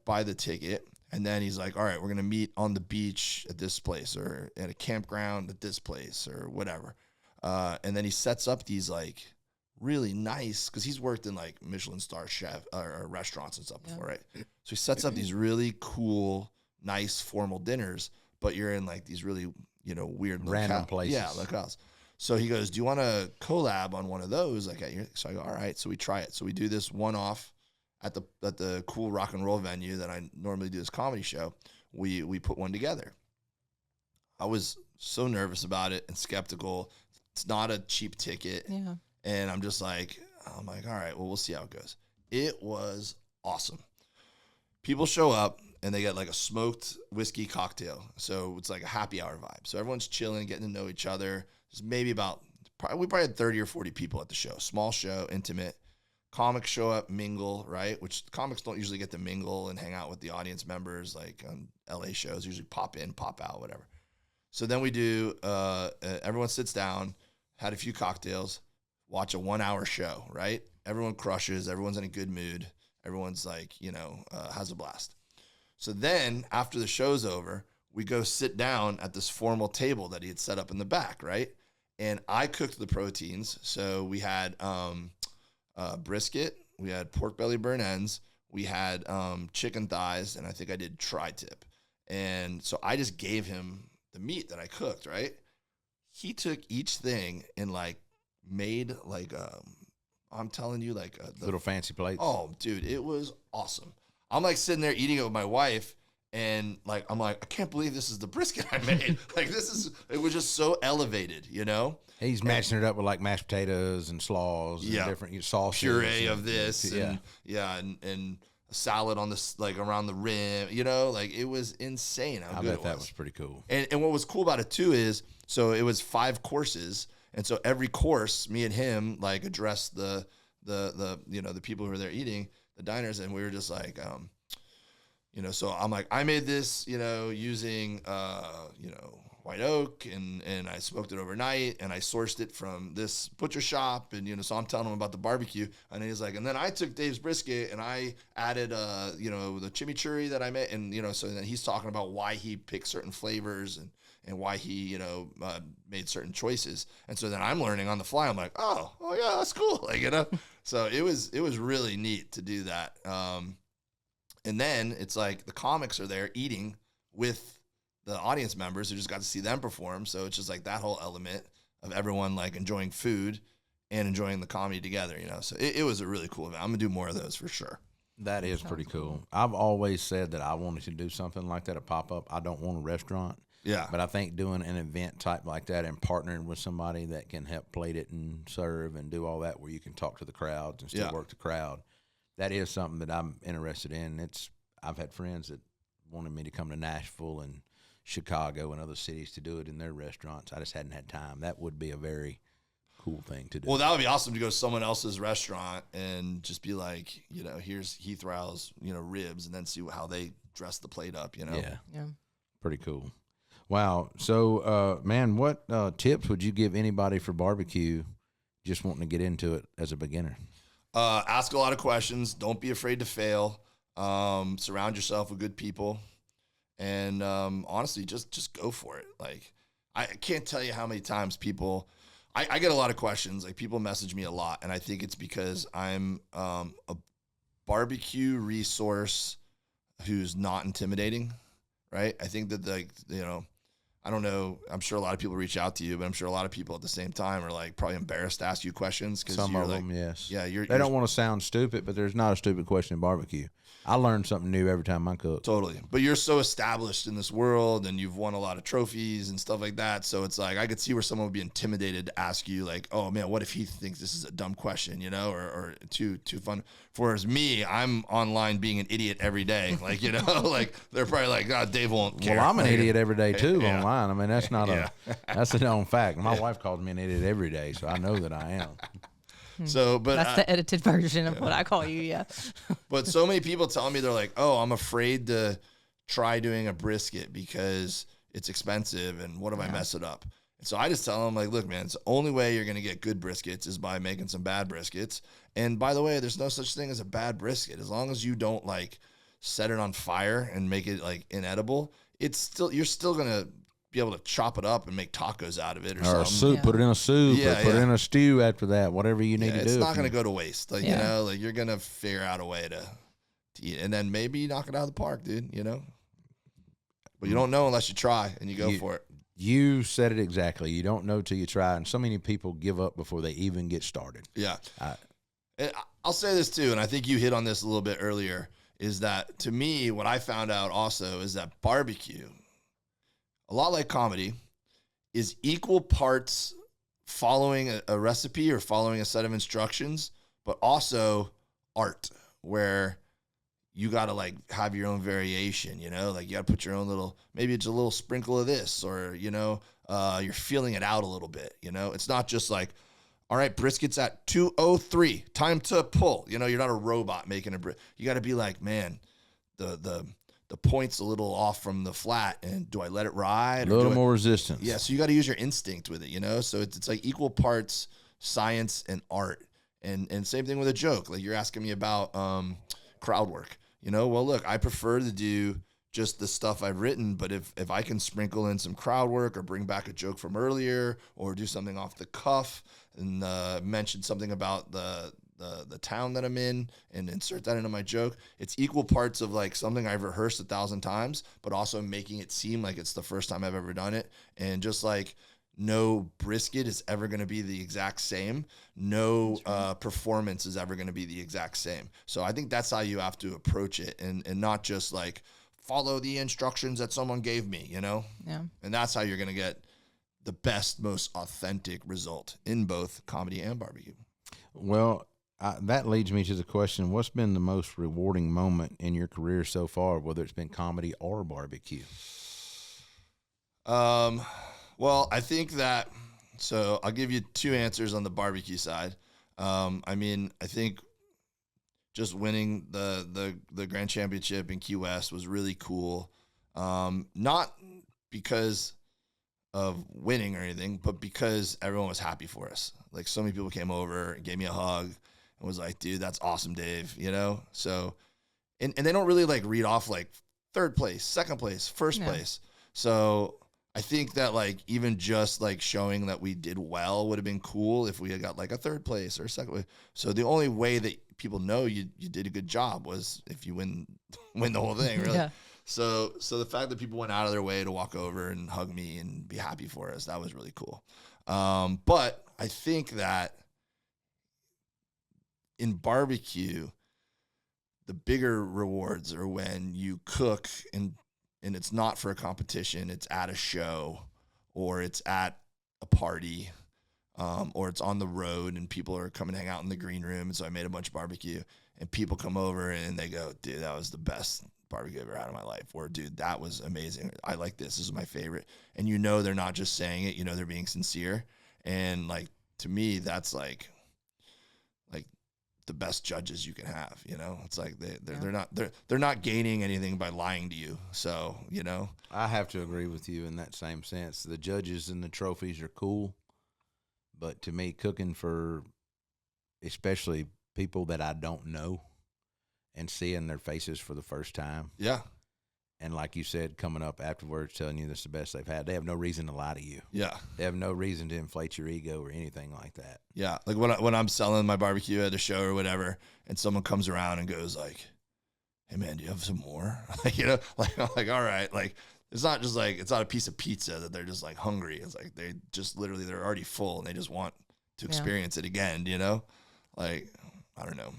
buy the ticket, and then he's like, all right, we're going to meet on the beach at this place, or at a campground at this place, or whatever. And then he sets up these like really nice, because he's worked in like Michelin star chef or restaurants and stuff before, right? So he sets up these really cool, nice formal dinners, but you're in like these really, weird random places. Yeah, locales. So he goes, do you want to collab on one of those? Like, so I go, all right. So we try it. So we do this one-off at the cool rock and roll venue that I normally do this comedy show. We put one together. I was so nervous about it and skeptical. It's not a cheap ticket. Yeah. And I'm like, all right, well, we'll see how it goes. It was awesome. People show up and they get like a smoked whiskey cocktail. So it's like a happy hour vibe. So everyone's chilling, getting to know each other. There's maybe we probably had 30 or 40 people at the show. Small show, intimate. Comics show up, mingle, right? Which comics don't usually get to mingle and hang out with the audience members like on LA shows. Usually pop in, pop out, whatever. So then we do, everyone sits down, had a few cocktails, watch a 1 hour show, right? Everyone crushes. Everyone's in a good mood. Everyone's like, has a blast. So then after the show's over, we go sit down at this formal table that he had set up in the back, right? And I cooked the proteins. So we had brisket, we had pork belly burn ends, we had chicken thighs, and I think I did tri-tip. And so I just gave him the meat that I cooked, right? He took each thing and like made like I'm telling you, like little fancy plates. Oh, dude, it was awesome. I'm like sitting there eating it with my wife, And like, I'm like, I can't believe this is the brisket I made. Like it was just so elevated, you know? He's matching it up with like mashed potatoes and slaws and different sauces. Puree of this. And a salad on this, like around the rim, you know, like it was insane how good it was. That was pretty cool. And what was cool about it too is, so it was 5 courses. And so every course, me and him like addressed the you know, the people who were there eating, the diners, and we were just like, you know, so I'm like, I made this, you know, using you know, white oak, and I smoked it overnight, and I sourced it from this butcher shop, and you know, so I'm telling him about the barbecue, and he's like, and then I took Dave's brisket and I added you know, the chimichurri that I made, and you know, so then he's talking about why he picked certain flavors and why he, you know, made certain choices. And so then I'm learning on the fly. I'm like, oh yeah, that's cool. Like, you know, so it was really neat to do that. And then it's like the comics are there eating with the audience members who just got to see them perform. So it's just like that whole element of everyone like enjoying food and enjoying the comedy together, you know. So it was a really cool event. I'm going to do more of those for sure. That is pretty cool. I've always said that I wanted to do something like that, a pop-up. I don't want a restaurant. Yeah. But I think doing an event type like that and partnering with somebody that can help plate it and serve and do all that, where you can talk to the crowds and still work the crowd, that is something that I'm interested in. I've had friends that wanted me to come to Nashville and Chicago and other cities to do it in their restaurants. I just hadn't had time. That would be a very cool thing to do. Well, that would be awesome to go to someone else's restaurant and just be like, you know, here's Heath Riles, you know, ribs, and then see how they dress the plate up, you know? Yeah. Pretty cool. Wow. So, man, what tips would you give anybody for barbecue just wanting to get into it as a beginner? Ask a lot of questions. Don't be afraid to fail. Surround yourself with good people. And honestly, just go for it. Like, I can't tell you how many times people... I get a lot of questions. Like, people message me a lot, and I think it's because I'm a barbecue resource who's not intimidating, right? I think that, like, you know... I don't know. I'm sure a lot of people reach out to you, but I'm sure a lot of people at the same time are like probably embarrassed to ask you questions. Some of them, yes. Yeah, they don't want to sound stupid, but there's not a stupid question in barbecue. I learn something new every time I cook. Totally. But you're so established in this world and you've won a lot of trophies and stuff like that. So it's like, I could see where someone would be intimidated to ask you like, oh man, what if he thinks this is a dumb question, you know, or too fun. Whereas me, I'm online being an idiot every day. Like, you know, like they're probably like, oh, Dave won't care. Well, I'm an idiot every day too online. I mean, that's not that's a known fact. My wife calls me an idiot every day, so I know that I am. So, but that's the edited version of what I call you. Yeah. But so many people tell me, they're like, oh, I'm afraid to try doing a brisket because it's expensive. And what if I mess it up? And so I just tell them like, look, man, it's the only way you're going to get good briskets is by making some bad briskets. And by the way, there's no such thing as a bad brisket. As long as you don't like set it on fire and make it like inedible, you're still going to be able to chop it up and make tacos out of it or something. A soup, put it in a soup, or put it in a stew after that, whatever you need to do. It's not going to go to waste. Like, you know, like you're going to figure out a way to eat it. And then maybe you knock it out of the park, dude, you know? But you don't know unless you try and you go for it. You said it exactly. You don't know till you try. And so many people give up before they even get started. Yeah. And I'll say this too, and I think you hit on this a little bit earlier, is that to me, what I found out also is that barbecue, a lot like comedy, is equal parts following a recipe or following a set of instructions, but also art, where you got to like have your own variation, you know, like you got to put your own little, maybe it's a little sprinkle of this, or, you know, you're feeling it out a little bit, you know, it's not just like, all right, brisket's at 2:03, time to pull, you know, you're not a robot making a you got to be like, man, the point's a little off from the flat, and do I let it ride? A little more resistance. Yeah, so you got to use your instinct with it, you know? So it's like equal parts science and art. And same thing with a joke. Like you're asking me about crowd work. You know, well, look, I prefer to do just the stuff I've written, but if I can sprinkle in some crowd work or bring back a joke from earlier or do something off the cuff and mention something about the town that I'm in and insert that into my joke, it's equal parts of like something I've rehearsed 1,000 times, but also making it seem like it's the first time I've ever done it. And just like no brisket is ever going to be the exact same. No performance is ever going to be the exact same. So I think that's how you have to approach it, and not just like follow the instructions that someone gave me, you know? Yeah. And that's how you're going to get the best, most authentic result in both comedy and barbecue. Well, that leads me to the question, what's been the most rewarding moment in your career so far, whether it's been comedy or barbecue? Well, I think that, so I'll give you two answers on the barbecue side. I mean, I think just winning the grand championship in Key West was really cool. Not because of winning or anything, but because everyone was happy for us. Like, so many people came over and gave me a hug and was like, dude, that's awesome, Dave, you know? So, and they don't really like read off like third place, second place, first place. So I think that like even just like showing that we did well would have been cool if we had got like a third place or a second place. So the only way that people know you did a good job was if you win the whole thing, really. Yeah. So the fact that people went out of their way to walk over and hug me and be happy for us, that was really cool. But I think that in barbecue, the bigger rewards are when you cook and it's not for a competition, it's at a show or it's at a party, or it's on the road and people are coming to hang out in the green room. And so I made a bunch of barbecue and people come over and they go, dude, that was the best barbecue I've ever had in my life. Or, dude, that was amazing. I like this. This is my favorite. And you know they're not just saying it, you know they're being sincere. And like, to me, that's like the best judges you can have, you know? It's like they're not gaining anything by lying to you. So, you know. I have to agree with you in that same sense. The judges and the trophies are cool, but to me, cooking for especially people that I don't know and seeing their faces for the first time. Yeah. And like you said, coming up afterwards telling you this is the best they've had, they have no reason to lie to you. Yeah. They have no reason to inflate your ego or anything like that. Yeah. Like when I'm selling my barbecue at a show or whatever, and someone comes around and goes like, hey man, do you have some more? Like, you know, like, I'm like, all right. Like, it's not just like, it's not a piece of pizza that they're just like hungry. It's like, they just literally, they're already full and they just want to experience it again, you know? Like, I don't know.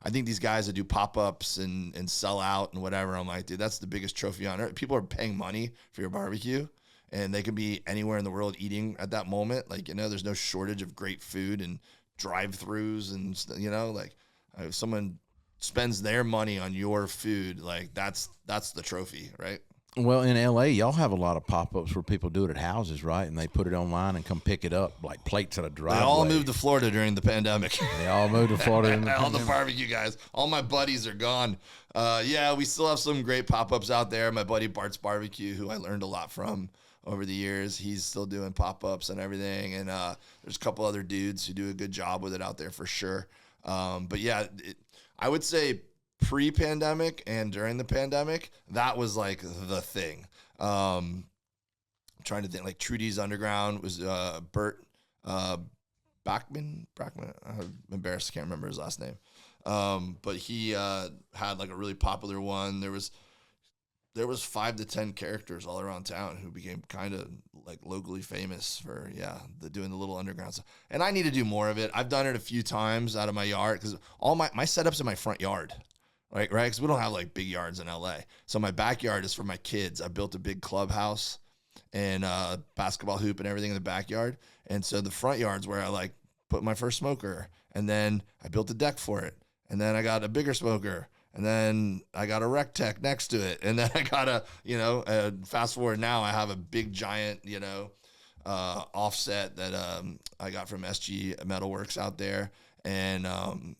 I think these guys that do pop-ups and sell out and whatever, I'm like, dude, that's the biggest trophy on earth. People are paying money for your barbecue, and they can be anywhere in the world eating at that moment. Like, you know, there's no shortage of great food and drive-thrus and, you know, like if someone spends their money on your food, like that's the trophy, right? Well, in L.A., y'all have a lot of pop-ups where people do it at houses, right? And they put it online and come pick it up like plates at a driveway. They all moved to Florida during the pandemic. They all moved to Florida. All the barbecue guys. All my buddies are gone. Yeah, we still have some great pop-ups out there. My buddy Bart's Barbecue, who I learned a lot from over the years, he's still doing pop-ups and everything. And there's a couple other dudes who do a good job with it out there for sure. But yeah, I would say pre-pandemic and during the pandemic, that was like the thing. I'm trying to think, like Trudy's Underground was Bert Bachman. I'm embarrassed, I can't remember his last name. But he had like a really popular one. There was 5 to 10 characters all around town who became kind of like locally famous for doing the little underground stuff. And I need to do more of it. I've done it a few times out of my yard because all my setup's in my front yard. Right, because we don't have like big yards in LA. So my backyard is for my kids. I built a big clubhouse and basketball hoop and everything in the backyard. And so the front yard's where I like put my first smoker. And then I built a deck for it. And then I got a bigger smoker. And then I got a rec tech next to it. And then I got fast forward now, I have a big giant, offset that I got from SG Metalworks out there. And,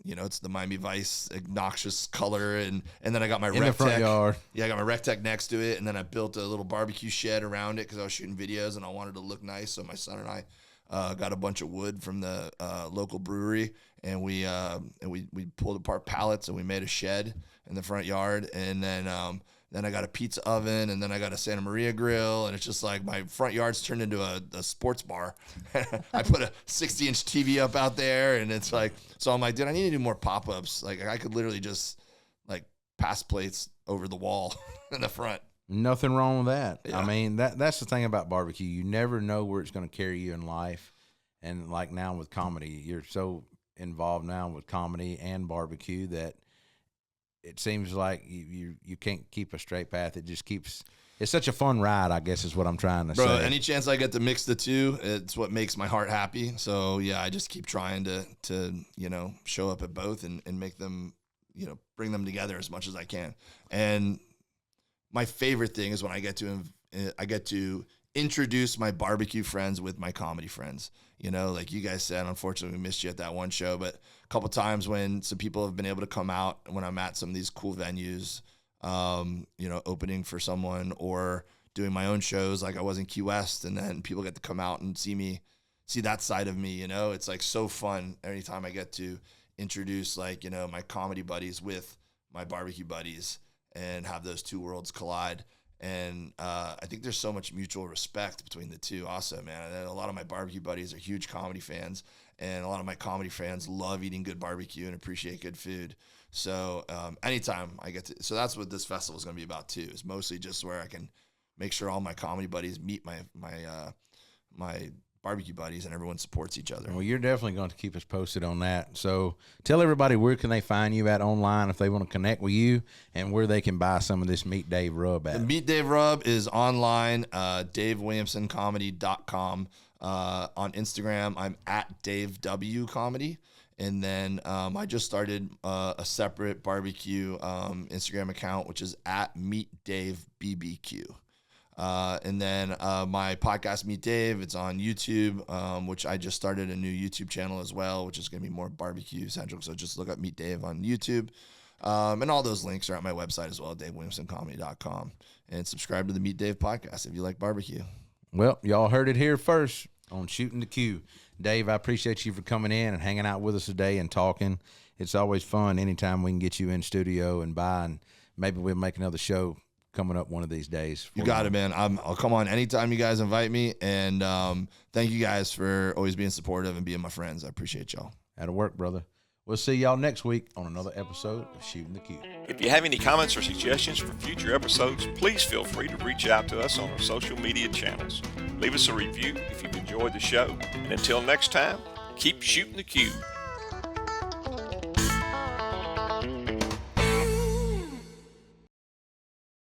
it's the Miami Vice obnoxious color. And then I got my rec front tech. Yard. Yeah, I got my rec tech next to it. And then I built a little barbecue shed around it because I was shooting videos and I wanted to look nice. So my son and I got a bunch of wood from the local brewery. And we pulled apart pallets and we made a shed in the front yard. And then I got a pizza oven, and then I got a Santa Maria grill, and it's just like my front yard's turned into a sports bar. I put a 60-inch TV up out there, and it's like, so I'm like, dude, I need to do more pop-ups. Like, I could literally just like pass plates over the wall in the front. Nothing wrong with that. Yeah. I mean, that's the thing about barbecue. You never know where it's going to carry you in life. And like now with comedy, you're so involved now with comedy and barbecue that it seems like you can't keep a straight path. It just keeps. It's such a fun ride, I guess, is what I'm trying to say. Bro, any chance I get to mix the two, it's what makes my heart happy. So yeah, I just keep trying to show up at both and make them, bring them together as much as I can. And my favorite thing is when I get to introduce my barbecue friends with my comedy friends. Like you guys said, unfortunately we missed you at that one show, but a couple times when some people have been able to come out when I'm at some of these cool venues, opening for someone or doing my own shows, like I was in Key West, and then people get to come out and see that side of me. It's like so fun anytime I get to introduce my comedy buddies with my barbecue buddies and have those two worlds collide. And I think there's so much mutual respect between the two also, man. And a lot of my barbecue buddies are huge comedy fans, and a lot of my comedy fans love eating good barbecue and appreciate good food. So anytime I get to, so that's what this festival is going to be about too. It's mostly just where I can make sure all my comedy buddies meet my barbecue buddies and everyone supports each other. Well, you're definitely going to keep us posted on that. So tell everybody, where can they find you at online if they want to connect with you, and where they can buy some of this Meet Dave rub at. The Meet Dave rub is online, DaveWilliamsonComedy.com. On Instagram, I'm at Dave W Comedy. And then I just started a separate barbecue Instagram account, which is at Meet Dave BBQ. And then my podcast, Meet Dave, it's on YouTube, which I just started a new YouTube channel as well, which is going to be more barbecue centric. So just look up Meet Dave on YouTube. And all those links are at my website as well, DaveWilliamsonComedy.com. And subscribe to the Meet Dave podcast if you like barbecue. Well, y'all heard it here first on Shootin The Que. Dave, I appreciate you for coming in and hanging out with us today and talking. It's always fun anytime we can get you in studio and maybe we'll make another show coming up one of these days. You got it, man. I'll come on anytime you guys invite me. And thank you guys for always being supportive and being my friends. I appreciate y'all. That'll work, brother. We'll see y'all next week on another episode of Shootin The Que. If you have any comments or suggestions for future episodes, please feel free to reach out to us on our social media channels. Leave us a review if you've enjoyed the show. And until next time, keep shooting the Que.